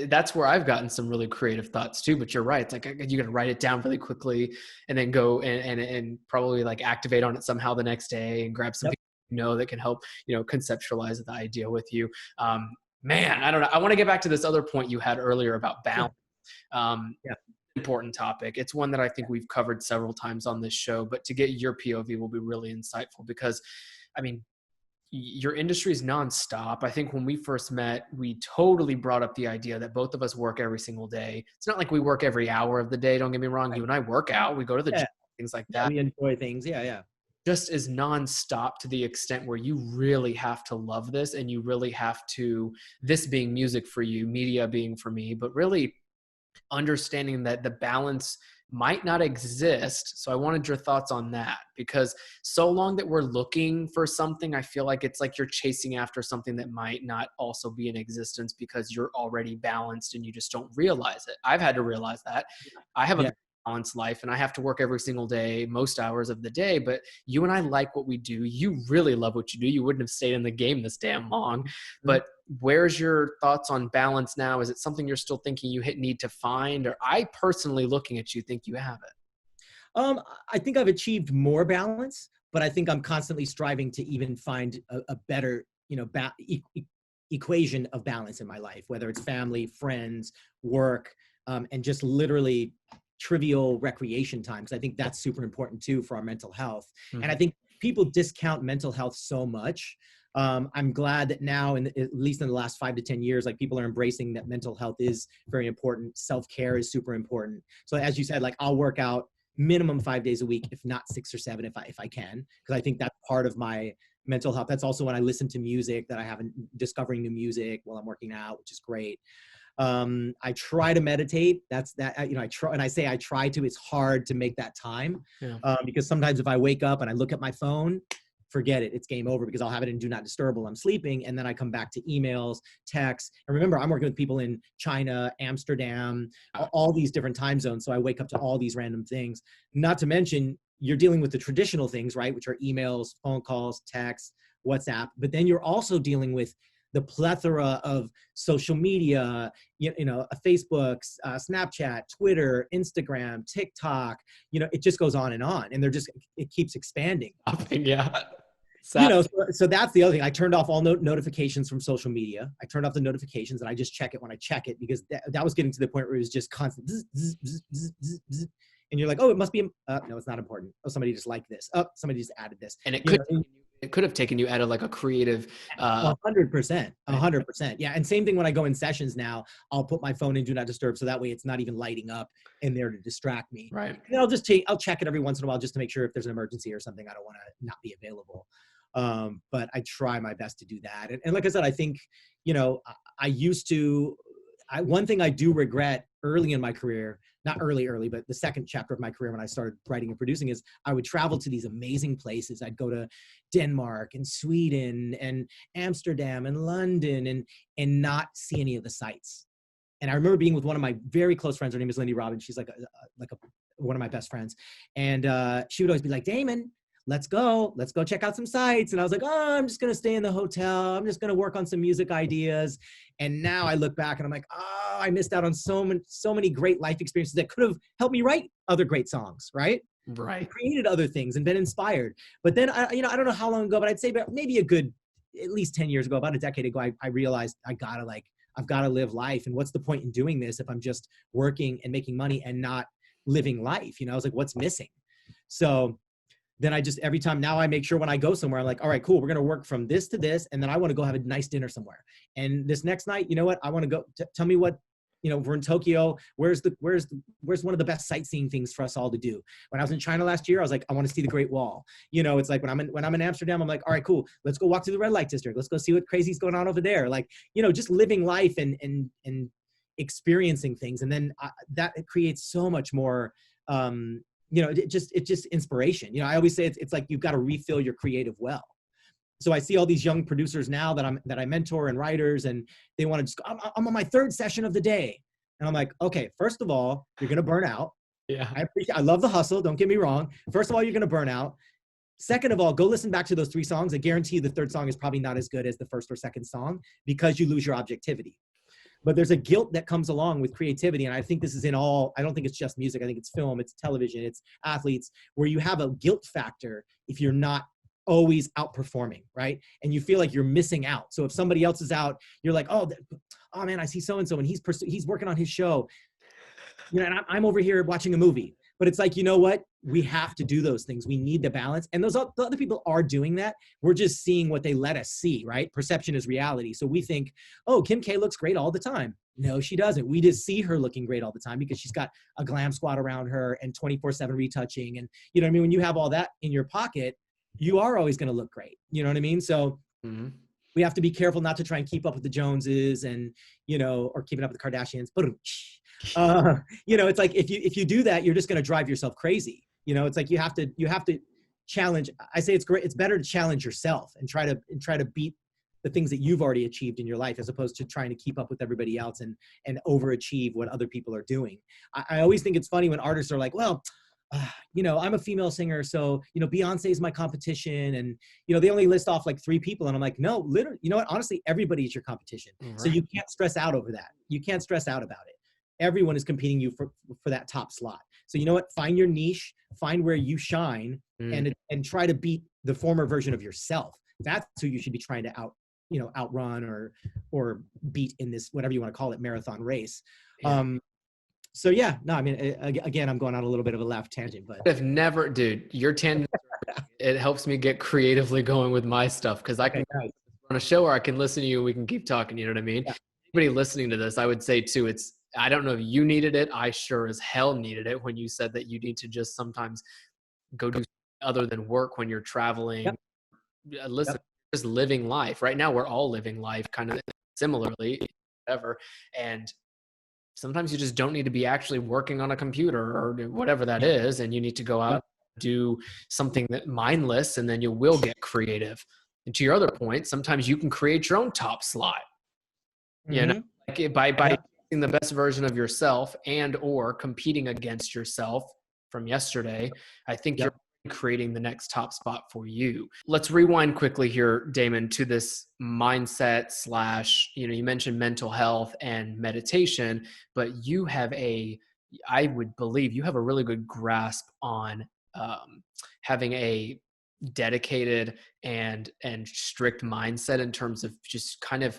That's where I've gotten some really creative thoughts too, but you're right. It's like, you got to write it down really quickly and then go and probably like activate on it somehow the next day and grab something that can help, conceptualize the idea with you. Man, I don't know. I want to get back to this other point you had earlier about balance. Important topic. It's one that I think we've covered several times on this show, but to get your POV will be really insightful, because I mean, your industry is nonstop. I think when we first met, we totally brought up the idea that both of us work every single day. It's not like we work every hour of the day. Don't get me wrong. You and I work out, we go to the gym, things like that. We enjoy things. Yeah. Just is nonstop to the extent where you really have to love this, and you really have to, this being music for you, media being for me, but really understanding that the balance might not exist. So I wanted your thoughts on that, because so long that we're looking for something, I feel like it's like you're chasing after something that might not also be in existence, because you're already balanced and you just don't realize it. I've had to realize that. I have a balanced life and I have to work every single day, most hours of the day, but you and I like what we do. You really love what you do. You wouldn't have stayed in the game this damn long. But where's your thoughts on balance now? Is it something you're still thinking you need to find? Or I personally, looking at you, think you have it? I think I've achieved more balance, but I think I'm constantly striving to even find a better, equation of balance in my life, whether it's family, friends, work, and just literally trivial recreation time, because I think that's super important too for our mental health. And I think people discount mental health so much. I'm glad that now, at least in the last 5 to 10 years, like, people are embracing that mental health is very important. Self-care is super important. So as you said, like, I'll work out minimum 5 days a week, if not 6 or 7, if I can, because I think that's part of my mental health. That's also when I listen to music, that I haven't discovering new music while I'm working out, which is great. I try to meditate. I try, and I say I try to, it's hard to make that time, because sometimes if I wake up and I look at my phone, forget it, it's game over, because I'll have it in do not disturb while I'm sleeping. And then I come back to emails, texts. And remember, I'm working with people in China, Amsterdam, all these different time zones. So I wake up to all these random things, not to mention you're dealing with the traditional things, right? Which are emails, phone calls, texts, WhatsApp, but then you're also dealing with the plethora of social media, Facebook, Snapchat, Twitter, Instagram, TikTok, it just goes on. And it keeps expanding. So that's the other thing. I turned off all notifications from social media. I turned off the notifications, and I just check it when I check it, because that was getting to the point where it was just constant. Zzz, zzz, zzz, zzz, zzz, zzz. And you're like, oh, it must be, no, it's not important. Oh, somebody just liked this. Oh, somebody just added this. And it could have taken you out of like a creative 100%. Yeah. And same thing when I go in sessions now, I'll put my phone in do not disturb, so that way it's not even lighting up in there to distract me. Right. And I'll check it every once in a while, just to make sure if there's an emergency or something, I don't want to not be available. But I try my best to do that. And like I said, I think, you know, I used to, one thing I do regret early in my career, not early, but the second chapter of my career when I started writing and producing, is I would travel to these amazing places. I'd go to Denmark and Sweden and Amsterdam and London and not see any of the sights. And I remember being with one of my very close friends. Her name is Lindy Robbins. She's like one of my best friends. And she would always be like, Damon, let's go check out some sites. And I was like, oh, I'm just going to stay in the hotel. I'm just going to work on some music ideas. And now I look back and I'm like, oh, I missed out on so many great life experiences that could have helped me write other great songs, right? Right. I created other things and been inspired. But then, I don't know how long ago, but I'd say maybe at least 10 years ago, about a decade ago, I realized I've got to live life. And what's the point in doing this if I'm just working and making money and not living life? I was like, what's missing? So then I just, every time now I make sure when I go somewhere, I'm like, all right, cool. We're going to work from this to this. And then I want to go have a nice dinner somewhere. And this next night, you know what? I want to go, tell me what, we're in Tokyo. Where's one of the best sightseeing things for us all to do? When I was in China last year, I was like, I want to see the Great Wall. It's like when I'm in Amsterdam, I'm like, all right, cool. Let's go walk through the red light district. Let's go see what crazy's going on over there. Like, just living life and experiencing things. And then that creates so much more, it's just inspiration. I always say it's like, you've got to refill your creative well. So I see all these young producers now that I mentor and writers, and they want to just go, I'm on my third session of the day. And I'm like, okay, first of all, you're going to burn out. Yeah. I love the hustle. Don't get me wrong. First of all, you're going to burn out. Second of all, go listen back to those 3 songs. I guarantee you the third song is probably not as good as the first or second song because you lose your objectivity. But there's a guilt that comes along with creativity. And I think this is I don't think it's just music. I think it's film, it's television, it's athletes, where you have a guilt factor if you're not always outperforming, right? And you feel like you're missing out. So if somebody else is out, you're like, oh man, I see so-and-so and he's working on his show. And I'm over here watching a movie. But it's like, you know what? We have to do those things. We need the balance. And the other people are doing that. We're just seeing what they let us see, right? Perception is reality. So we think, oh, Kim K looks great all the time. No, she doesn't. We just see her looking great all the time because she's got a glam squad around her and 24/7 retouching. And you know what I mean? When you have all that in your pocket, you are always going to look great. You know what I mean? So we have to be careful not to try and keep up with the Joneses and, or keeping up with the Kardashians. It's like, if you do that, you're just going to drive yourself crazy. It's like you have to challenge. I say it's great. It's better to challenge yourself and try to beat the things that you've already achieved in your life, as opposed to trying to keep up with everybody else and overachieve what other people are doing. I always think it's funny when artists are like, well, I'm a female singer, so, Beyonce is my competition. And, they only list off like 3 people. And I'm like, no, literally, you know what? Honestly, everybody is your competition. Right. So you can't stress out over that. You can't stress out about it. Everyone is competing you for that top slot. So you know what? Find your niche, find where you shine, and try to beat the former version of yourself. That's who you should be trying to outrun or beat in this, whatever you want to call it, marathon race. Yeah. So yeah, no, I mean, again, I'm going on a little bit of a left tangent, but I've never, dude, your tangent, it helps me get creatively going with my stuff. Because I can run a show where I can listen to you and we can keep talking. You know what I mean? Yeah. Anybody listening to this, I would say too, I don't know if you needed it. I sure as hell needed it when you said that you need to just sometimes go do other than work when you're traveling. Yep. Listen, just living life. Right now, we're all living life kind of similarly, whatever. And sometimes you just don't need to be actually working on a computer or whatever that is. And you need to go out and do something that mindless, and then you will get creative. And to your other point, sometimes you can create your own top slot, like by being the best version of yourself and or competing against yourself from yesterday. I think you're creating the next top spot for you. Let's rewind quickly here, Damon, to this mindset / you mentioned mental health and meditation, but I would believe you have a really good grasp on having a dedicated and strict mindset in terms of just kind of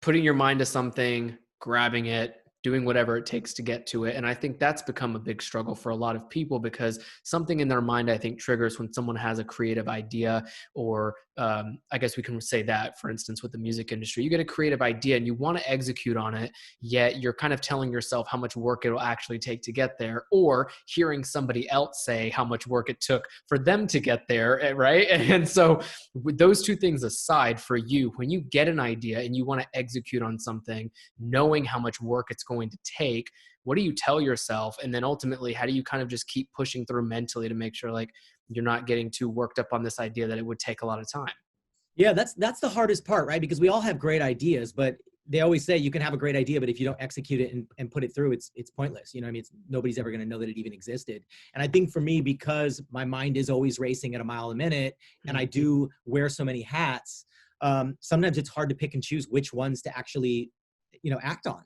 putting your mind to something, grabbing it, doing whatever it takes to get to it. And I think that's become a big struggle for a lot of people, because something in their mind, I think, triggers when someone has a creative idea or I guess we can say that, for instance, with the music industry, you get a creative idea and you want to execute on it, yet you're kind of telling yourself how much work it will actually take to get there, or hearing somebody else say how much work it took for them to get there, right? And so with those two things aside, for you, when you get an idea and you want to execute on something, knowing how much work it's going to take, what do you tell yourself? And then ultimately, how do you kind of just keep pushing through mentally to make sure like you're not getting too worked up on this idea that it would take a lot of time? Yeah, that's the hardest part, right? Because we all have great ideas, but they always say you can have a great idea, but if you don't execute it and put it through, it's pointless. You know what I mean? Nobody's ever going to know that it even existed. And I think for me, because my mind is always racing at a mile a minute, and I do wear so many hats, sometimes it's hard to pick and choose which ones to actually, act on.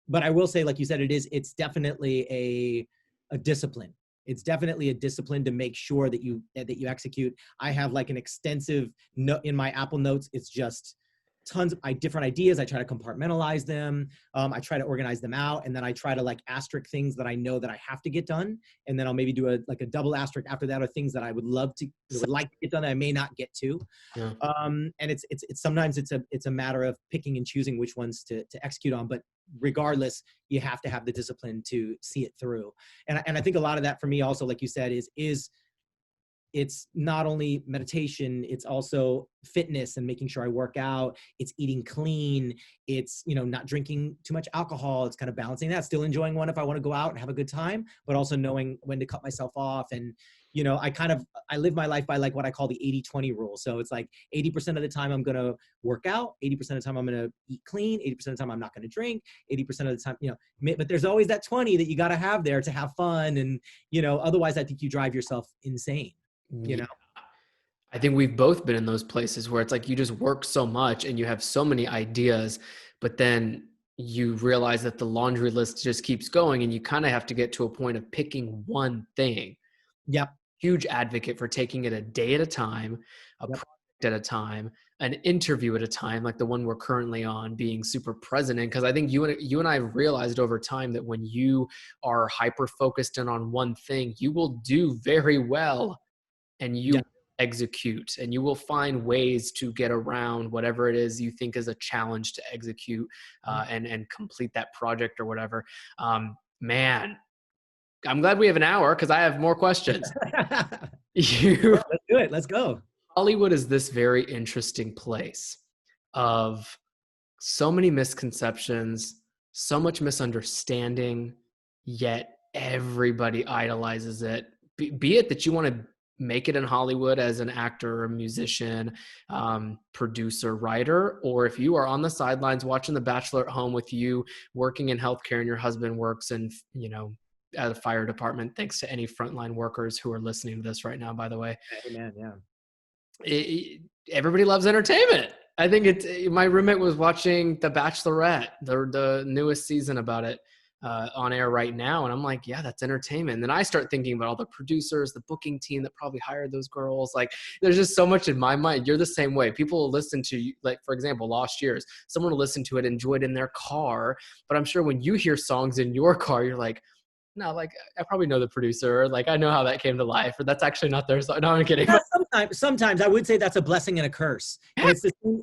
But I will say, like you said, it's definitely a discipline. It's definitely a discipline to make sure that you execute. I have like an extensive note in my Apple Notes. It's just tons of different ideas. I try to compartmentalize them. I try to organize them out, and then I try to like asterisk things that I know that I have to get done, and then I'll maybe do a double asterisk after that, or things that I would like to get done that I may not get to. Yeah. And it's sometimes it's a matter of picking and choosing which ones to execute on, but regardless, you have to have the discipline to see it through. And I think a lot of that for me also, like you said, is it's not only meditation, it's also fitness and making sure I work out. It's eating clean. It's, not drinking too much alcohol. It's kind of balancing that, still enjoying one if I want to go out and have a good time, but also knowing when to cut myself off. And, I live my life by like what I call the 80-20 rule. So it's like 80% of the time I'm going to work out, 80% of the time I'm going to eat clean, 80% of the time I'm not going to drink, 80% of the time, but there's always that 20 that you got to have there to have fun. And, otherwise I think you drive yourself insane. I think we've both been in those places where it's like you just work so much and you have so many ideas, but then you realize that the laundry list just keeps going, and you kind of have to get to a point of picking one thing. Yep. Huge advocate for taking it a day at a time, a project at a time, an interview at a time, like the one we're currently on, being super present in. Because I think you and I have realized over time that when you are hyper focused in on one thing, you will do very well, and you execute, and you will find ways to get around whatever it is you think is a challenge to execute and complete that project or whatever. Man, I'm glad we have an hour because I have more questions. Let's do it. Let's go. Hollywood is this very interesting place of so many misconceptions, so much misunderstanding, yet everybody idolizes it. Be it that you want to make it in Hollywood as an actor, a musician, producer, writer, or if you are on the sidelines watching The Bachelor at home with you, working in healthcare, and your husband works in, at a fire department. Thanks to any frontline workers who are listening to this right now, by the way. Amen. Yeah. Everybody loves entertainment. I think my roommate was watching The Bachelorette, the newest season about it, on air right now. And I'm like, yeah, that's entertainment. And then I start thinking about all the producers, the booking team that probably hired those girls. Like, there's just so much in my mind. You're the same way. People will listen to, like, for example, Lost Years, someone will listen to it, enjoy it in their car. But I'm sure when you hear songs in your car, you're like, no, like, I probably know the producer. Like, I know how that came to life, or that's actually not their song. No, I'm kidding. Yeah, sometimes I would say that's a blessing and a curse. And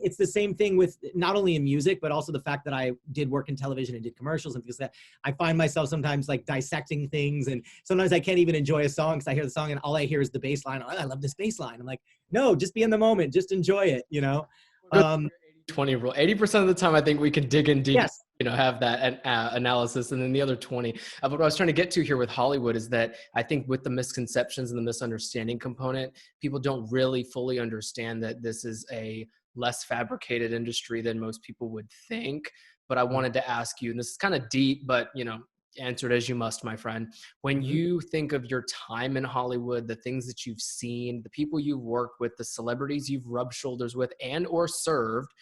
it's the same thing with not only in music, but also the fact that I did work in television and did commercials and things like that. I find myself sometimes like dissecting things, and sometimes I can't even enjoy a song because I hear the song and all I hear is the bass line. Oh, I love this bass line. I'm like, no, just be in the moment. Just enjoy it, 20 rule. 80% of the time, I think we can dig in deep, yes. Have that analysis. And then the other 20. But what I was trying to get to here with Hollywood is that I think with the misconceptions and the misunderstanding component, people don't really fully understand that this is a less fabricated industry than most people would think. But I wanted to ask you, and this is kind of deep, but, answer it as you must, my friend. When you think of your time in Hollywood, the things that you've seen, the people you've worked with, the celebrities you've rubbed shoulders with and or served,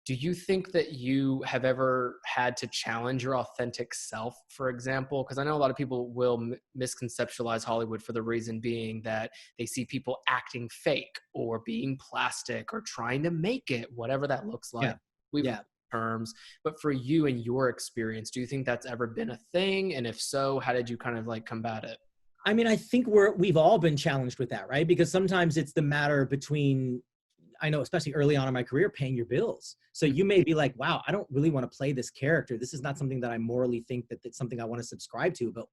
do you think that you have ever had to challenge your authentic self, for example? Because I know a lot of people will misconceptualize Hollywood for the reason being that they see people acting fake or being plastic or trying to make it, whatever that looks like. Terms. But for you and your experience, do you think that's ever been a thing? And if so, how did you kind of like combat it? I mean, I think we've all been challenged with that, right? Because sometimes it's the matter between, I know, especially early on in my career, paying your bills. So you may be like, wow, I don't really want to play this character. This is not something that I morally think that it's something I want to subscribe to, but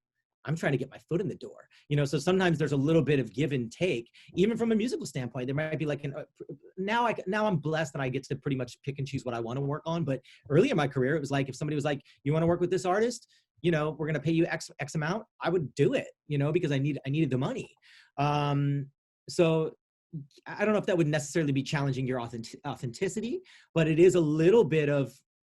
I'm trying to get my foot in the door. So sometimes there's a little bit of give and take, even from a musical standpoint. There might be like now I'm blessed that I get to pretty much pick and choose what I want to work on. But early in my career, it was like, if somebody was like, you want to work with this artist, we're going to pay you X amount, I would do it, because I needed the money. So I don't know if that would necessarily be challenging your authenticity, but it is a little bit of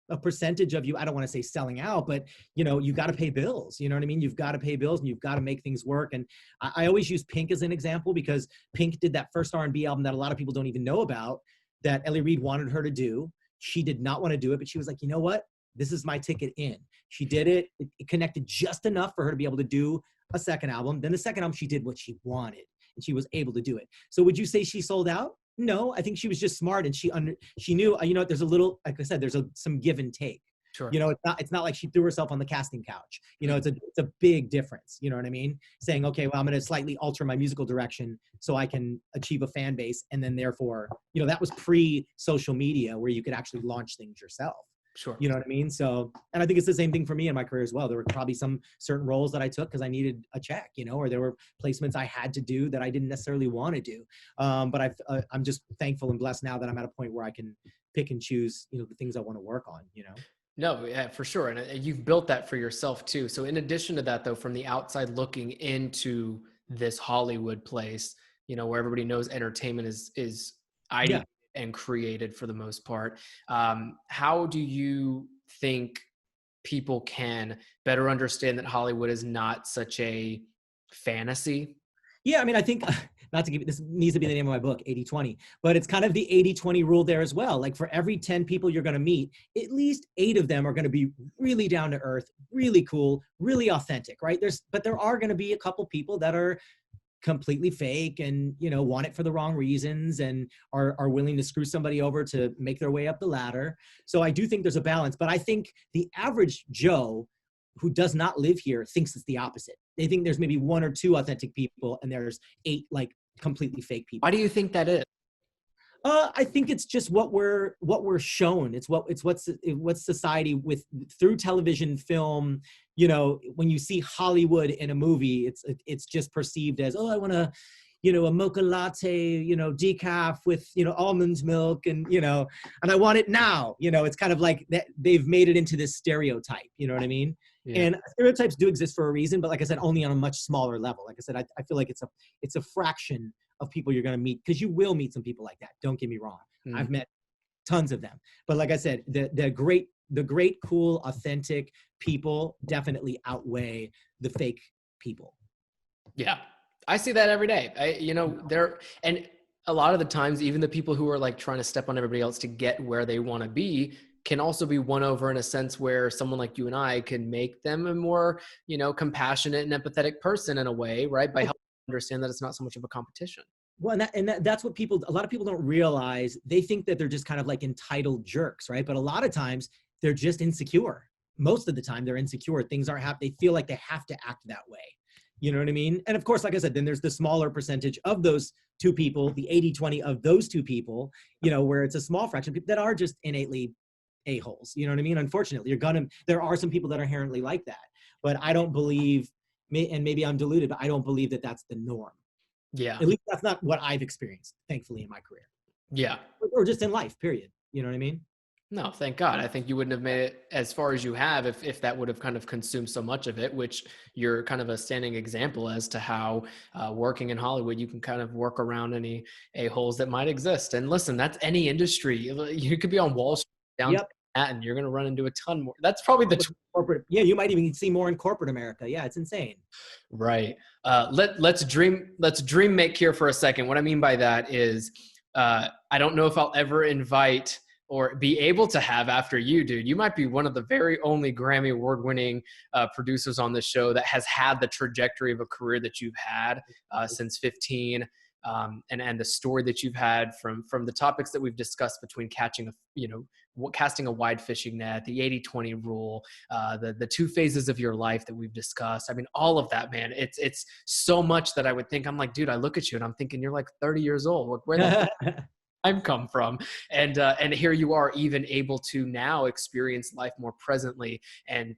a percentage of you. I don't want to say selling out, but you got to pay bills. You know what I mean? You've got to pay bills and you've got to make things work. And I always use Pink as an example, because Pink did that first R&B album that a lot of people don't even know about, that Ellie Reed wanted her to do. She did not want to do it, but she was like, you know what? This is my ticket in. She did it. It connected just enough for her to be able to do a second album. Then the second album, she did what she wanted, and she was able to do it. So would you say she sold out? No, I think she was just smart, and she knew, there's a little, like I said, there's some give and take. Sure. It's not like she threw herself on the casting couch. It's a big difference. You know what I mean? Saying, okay, well, I'm going to slightly alter my musical direction so I can achieve a fan base. And then therefore, that was pre-social media where you could actually launch things yourself. Sure. You know what I mean? So, and I think it's the same thing for me in my career as well. There were probably some certain roles that I took because I needed a check, or there were placements I had to do that I didn't necessarily want to do. But I'm just thankful and blessed now that I'm at a point where I can pick and choose, the things I want to work on, No, yeah, for sure. And you've built that for yourself too. So in addition to that, though, from the outside looking into this Hollywood place, where everybody knows entertainment is ideated and created for the most part. How do you think people can better understand that Hollywood is not such a fantasy? Yeah, I mean, I think, not to give this needs to be the name of my book, 80-20, but it's kind of the 80-20 rule there as well. Like for every 10 people you're going to meet, at least 8 of them are going to be really down to earth, really cool, really authentic, right? But there are going to be a couple people that are completely fake and, want it for the wrong reasons and are willing to screw somebody over to make their way up the ladder. So I do think there's a balance, but I think the average Joe who does not live here thinks it's the opposite. They think there's maybe 1 or 2 authentic people and there's 8 like completely fake people. Why do you think that is? I think it's just what we're shown. It's what society through television, film. When you see Hollywood in a movie, it's just perceived as, oh, I want a mocha latte, decaf with almond milk, and and I want it now. It's kind of like that. They've made it into this stereotype. You know what I mean? Yeah. And stereotypes do exist for a reason, but like I said, only on a much smaller level. Like I said, I feel like it's a fraction of people you're going to meet, because you will meet some people like that. Don't get me wrong. I've met tons of them. But like I said, the great, cool, authentic people definitely outweigh the fake people. Yeah. I see that every day. And a lot of the times, even the people who are like trying to step on everybody else to get where they want to be can also be won over in a sense where someone like you and I can make them a more, compassionate and empathetic person in a way, right? By helping them understand that it's not so much of a competition. Well, that's what a lot of people don't realize. They think that they're just kind of like entitled jerks, right? But a lot of times they're just insecure. Most of the time they're insecure. Things aren't happening. They feel like they have to act that way. You know what I mean? And of course, like I said, then there's the smaller percentage of those 2 people, the 80-20 of those 2 people, where it's a small fraction of people that are just innately a-holes. You know what I mean? Unfortunately, there are some people that are inherently like that, but I don't believe, and maybe I'm deluded, but I don't believe that that's the norm. Yeah. At least that's not what I've experienced, thankfully, in my career. Yeah. Or just in life, period. You know what I mean? No, thank God. I think you wouldn't have made it as far as you have if that would have kind of consumed so much of it, which you're kind of a standing example as to how working in Hollywood, you can kind of work around any a-holes that might exist. And listen, that's any industry. You could be on Wall Street, downtown Manhattan, you're going to run into a ton more. That's probably the corporate. Yeah, you might even see more in corporate America. Yeah, it's insane. Right. Let's dream make here for a second. What I mean by that is I don't know if I'll ever invite or be able to have after you, dude. You might be one of the very only Grammy award-winning producers on this show that has had the trajectory of a career that you've had since 15. and the story that you've had from the topics that we've discussed between casting a wide fishing net, the 80-20 rule, the two phases of your life that we've discussed. I mean, all of that, man, it's so much that I would think, I'm like, dude, I look at you and I'm thinking you're like 30 years old. Like, where the time come from? And here you are, even able to now experience life more presently and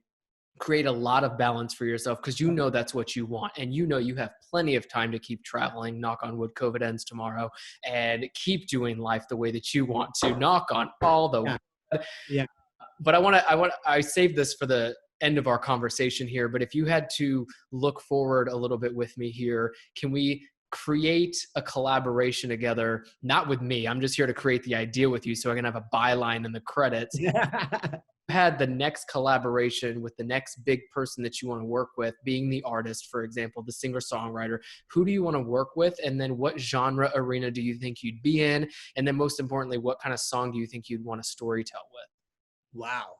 create a lot of balance for yourself, because you know that's what you want, and you know you have plenty of time to keep traveling, knock on wood, COVID ends tomorrow, and keep doing life the way that you want to, knock on all the yeah. But I saved this for the end of our conversation here, but if you had to look forward a little bit with me here, can we create a collaboration together? Not with me, I'm just here to create the idea with you so I can have a byline in the credits. Had the next collaboration with the next big person that you want to work with, being the artist, for example, the singer-songwriter, who do you want to work with? And then what genre arena do you think you'd be in? And then most importantly, what kind of song do you think you'd want to storytell with? Wow.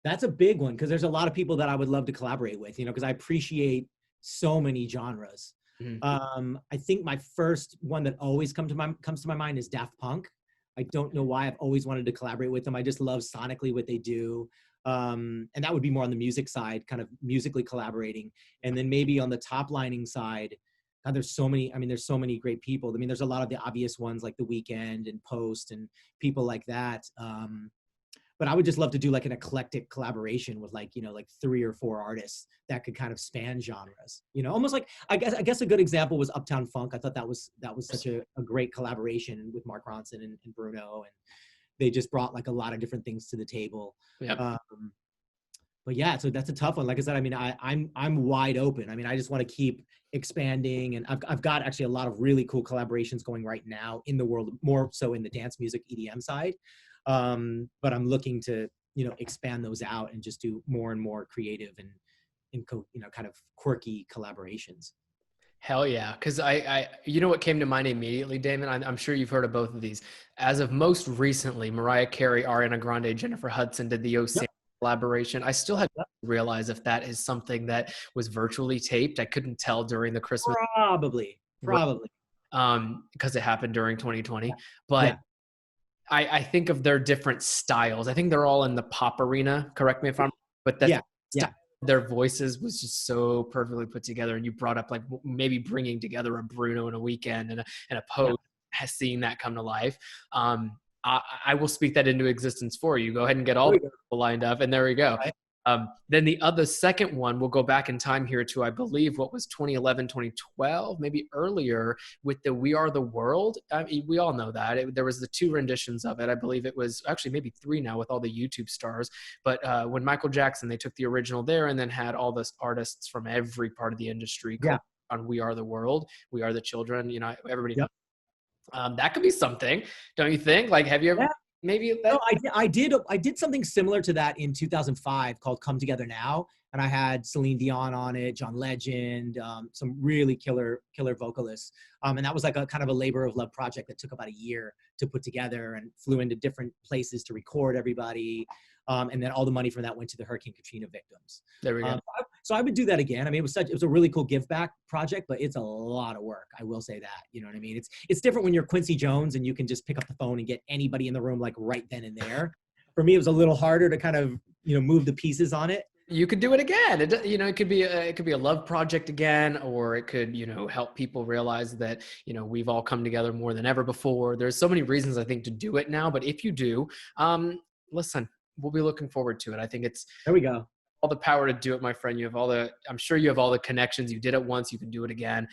That's a big one, because there's a lot of people that I would love to collaborate with, because I appreciate so many genres. Mm-hmm. I think my first one that always comes to my mind is Daft Punk. I don't know why I've always wanted to collaborate with them. I just love sonically what they do. And that would be more on the music side, kind of musically collaborating. And then maybe on the top lining side, God, there's so many great people. I mean, there's a lot of the obvious ones like The Weeknd and Post and people like that. But I would just love to do like an eclectic collaboration with like 3 or 4 artists that could kind of span genres, almost like, I guess a good example was Uptown Funk. I thought that was such a great collaboration with Mark Ronson and Bruno, and they just brought like a lot of different things to the table. Yep. But yeah, so that's a tough one. Like I said, I mean, I'm wide open. I mean, I just want to keep expanding, and I've got actually a lot of really cool collaborations going right now in the world, more so in the dance music EDM side. But I'm looking to, expand those out and just do more and more creative and kind of quirky collaborations. Hell yeah. Cause I what came to mind immediately, Damon? I'm sure you've heard of both of these. As of most recently, Mariah Carey, Ariana Grande, Jennifer Hudson did the OC collaboration. I still have to realize if that is something that was virtually taped. I couldn't tell during the Christmas. Probably. Because it happened during 2020. But I think of their different styles. I think they're all in the pop arena. Correct me if I'm wrong, but their voices was just so perfectly put together. And you brought up like maybe bringing together a Bruno and a Weeknd and a Post, seeing that come to life. I will speak that into existence for you. Go ahead and get all the people lined up, and there we go. Right. Then the second one, we'll go back in time here to, I believe, what was 2011, 2012, maybe earlier, with the We Are the World. I mean, we all know that. There was the 2 renditions of it. I believe it was actually maybe 3 now with all the YouTube stars. But when Michael Jackson, they took the original there and then had all the artists from every part of the industry on We Are the World, We Are the Children. Everybody knows. That could be something, don't you think? Like, have you ever... Maybe that... No, I did something similar to that in 2005 called Come Together Now, and I had Celine Dion on it, John Legend, some really killer vocalists, and that was like a kind of a labor of love project that took about a year to put together, and flew into different places to record everybody, and then all the money from that went to the Hurricane Katrina victims. There we go. So I would do that again. I mean, it was a really cool give back project, but it's a lot of work. I will say that. You know what I mean? It's different when you're Quincy Jones and you can just pick up the phone and get anybody in the room like right then and there. For me, it was a little harder to kind of move the pieces on it. You could do it again. It could be a love project again, or it could help people realize that we've all come together more than ever before. There's so many reasons I think to do it now, but if you do, listen, we'll be looking forward to it. I think there we go. All the power to do it, my friend. I'm sure you have all the connections. You did it once, you can do it again.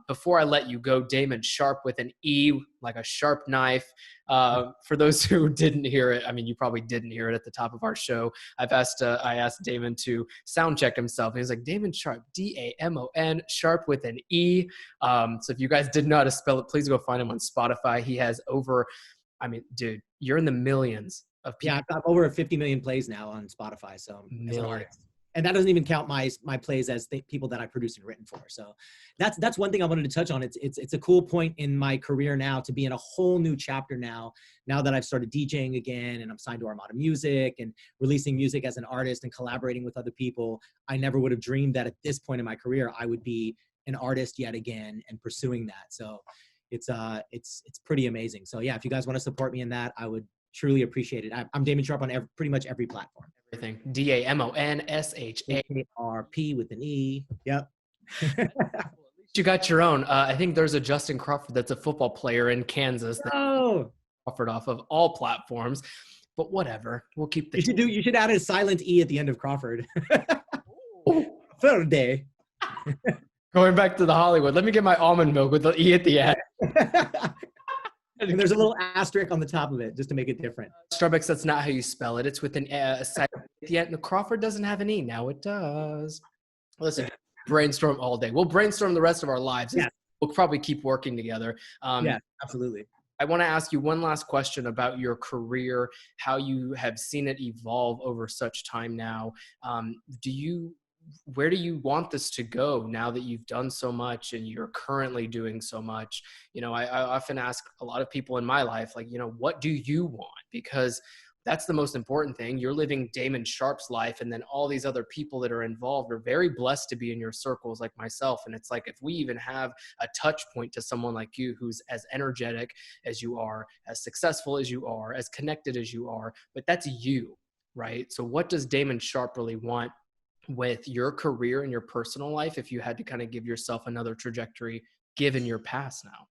Before I let you go, Damon Sharpe with an E, like a sharp knife. For those who didn't hear it, I mean, you probably didn't hear it at the top of our show. I asked Damon to sound check himself. And he's like, Damon Sharpe, DAMON, Sharpe with an E. So if you guys didn't know how to spell it, please go find him on Spotify. He has dude, you're in the millions of people. Yeah, I've got over 50 million plays now on Spotify. So as an artist. And that doesn't even count my plays as people that I produced and written for. So that's one thing I wanted to touch on. It's a cool point in my career now to be in a whole new chapter now that I've started DJing again, and I'm signed to Armada Music and releasing music as an artist and collaborating with other people. I never would have dreamed that at this point in my career I would be an artist yet again and pursuing that. So it's pretty amazing. So yeah, if you guys want to support me in that, I would truly appreciate it. I'm Damon Sharpe on pretty much every platform. Everything. DAMONSHARP with an E. Yep. You got your own. I think there's a Justin Crawford that's a football player in Kansas that offered off of all platforms, but whatever. We'll keep the. You should add a silent E at the end of Crawford. Verde. Going back to the Hollywood. Let me get my almond milk with the E at the end. And there's a little asterisk on the top of it just to make it different. Starbucks, that's not how you spell it. It's with an a silent at the end. No, Crawford doesn't have an E. Now it does. Listen, brainstorm all day. We'll brainstorm the rest of our lives. Yeah. We'll probably keep working together. Yeah, absolutely. I want to ask you one last question about your career, how you have seen it evolve over such time now. Where do you want this to go now that you've done so much and you're currently doing so much? You know, I often ask a lot of people in my life, like, you know, what do you want? Because that's the most important thing. You're living Damon Sharpe's life, and then all these other people that are involved are very blessed to be in your circles like myself. And it's like, if we even have a touch point to someone like you who's as energetic as you are, as successful as you are, as connected as you are, but that's you, right? So what does Damon Sharpe really want with your career and your personal life if you had to kind of give yourself another trajectory given your past now?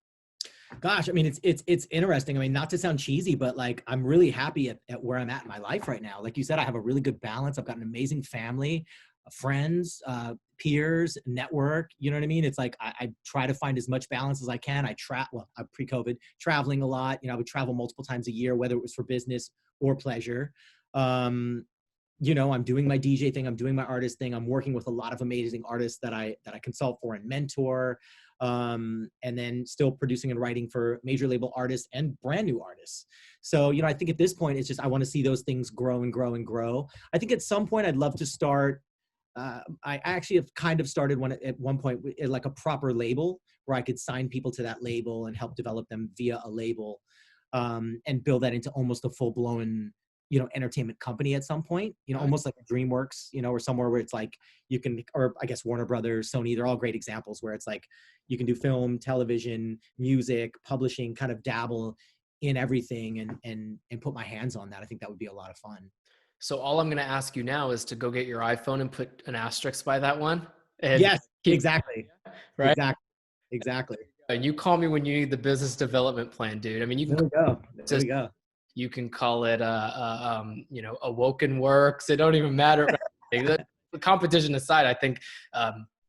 Gosh, I mean, it's interesting. I mean, not to sound cheesy, but like, I'm really happy at where I'm at in my life right now. Like you said, I have a really good balance. I've got an amazing family, friends, peers, network. You know what I mean? It's like, I try to find as much balance as I can. I'm pre-COVID, traveling a lot. You know, I would travel multiple times a year, whether it was for business or pleasure. You know, I'm doing my DJ thing. I'm doing my artist thing. I'm working with a lot of amazing artists that I consult for and mentor. And then still producing and writing for major label artists and brand new artists. So, you know, I think at this point, it's just, I want to see those things grow and grow and grow. I think at some point I'd love to start, I actually have kind of started at one point like a proper label where I could sign people to that label and help develop them via a label, and build that into almost a full blown, you know, entertainment company at some point, you know, almost like a DreamWorks, you know, or somewhere where it's like you can, or I guess Warner Brothers, Sony, they're all great examples where it's like you can do film, television, music, publishing, kind of dabble in everything and put my hands on that. I think that would be a lot of fun. So all I'm going to ask you now is to go get your iPhone and put an asterisk by that one. And yes, exactly. Right. Exactly. And you call me when you need the business development plan, dude. I mean, you can There we go. You can call it, you know, Awoken Works. It don't even matter. The competition aside, I think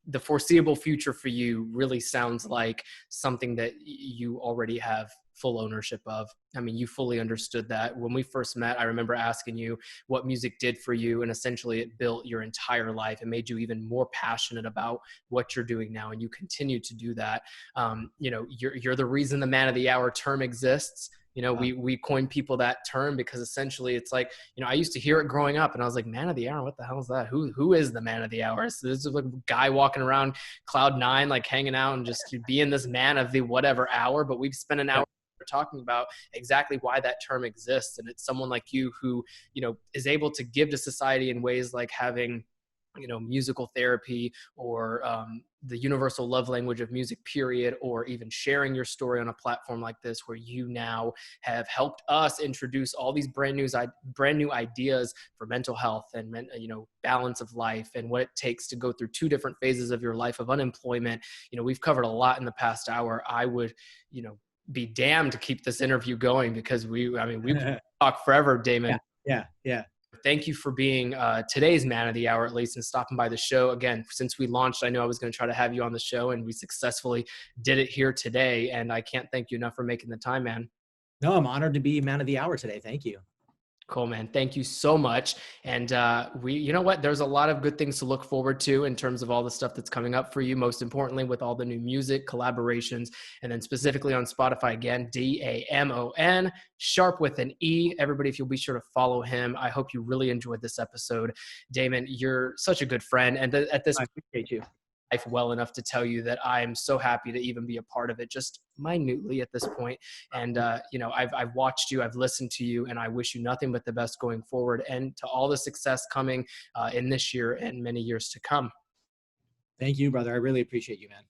the foreseeable future for you really sounds like something that you already have full ownership of. I mean, you fully understood that. When we first met, I remember asking you what music did for you, and essentially it built your entire life and made you even more passionate about what you're doing now, and you continue to do that. You know, you're the reason the Man of the Hour term exists. You know, we coined people that term because essentially it's like, you know, I used to hear it growing up and I was like, Man of the Hour, what the hell is that? Who is the Man of the Hour? So this is like a guy walking around cloud nine, like hanging out and just being this man of the whatever hour. But we've spent an hour talking about exactly why that term exists. And it's someone like you who, you know, is able to give to society in ways like having, you know, musical therapy or the universal love language of music, period, or even sharing your story on a platform like this, where you now have helped us introduce all these brand new ideas for mental health and, you know, balance of life and what it takes to go through two different phases of your life of unemployment. You know, we've covered a lot in the past hour. I would, you know, be damned to keep this interview going because we've talked forever, Damon. Yeah. Thank you for being today's Man of the Hour, at least, and stopping by the show. Again, since we launched, I knew I was going to try to have you on the show, and we successfully did it here today. And I can't thank you enough for making the time, man. No, I'm honored to be Man of the Hour today. Thank you. Cool, man. Thank you so much. And you know what? There's a lot of good things to look forward to in terms of all the stuff that's coming up for you, most importantly with all the new music, collaborations, and then specifically on Spotify, again, DAMON, Sharpe with an E. Everybody, if you'll be sure to follow him. I hope you really enjoyed this episode. Damon, you're such a good friend. And at this I appreciate you. Life well enough to tell you that I'm so happy to even be a part of it, just minutely at this point. And, you know, I've watched you, I've listened to you, and I wish you nothing but the best going forward and to all the success coming in this year and many years to come. Thank you, brother. I really appreciate you, man.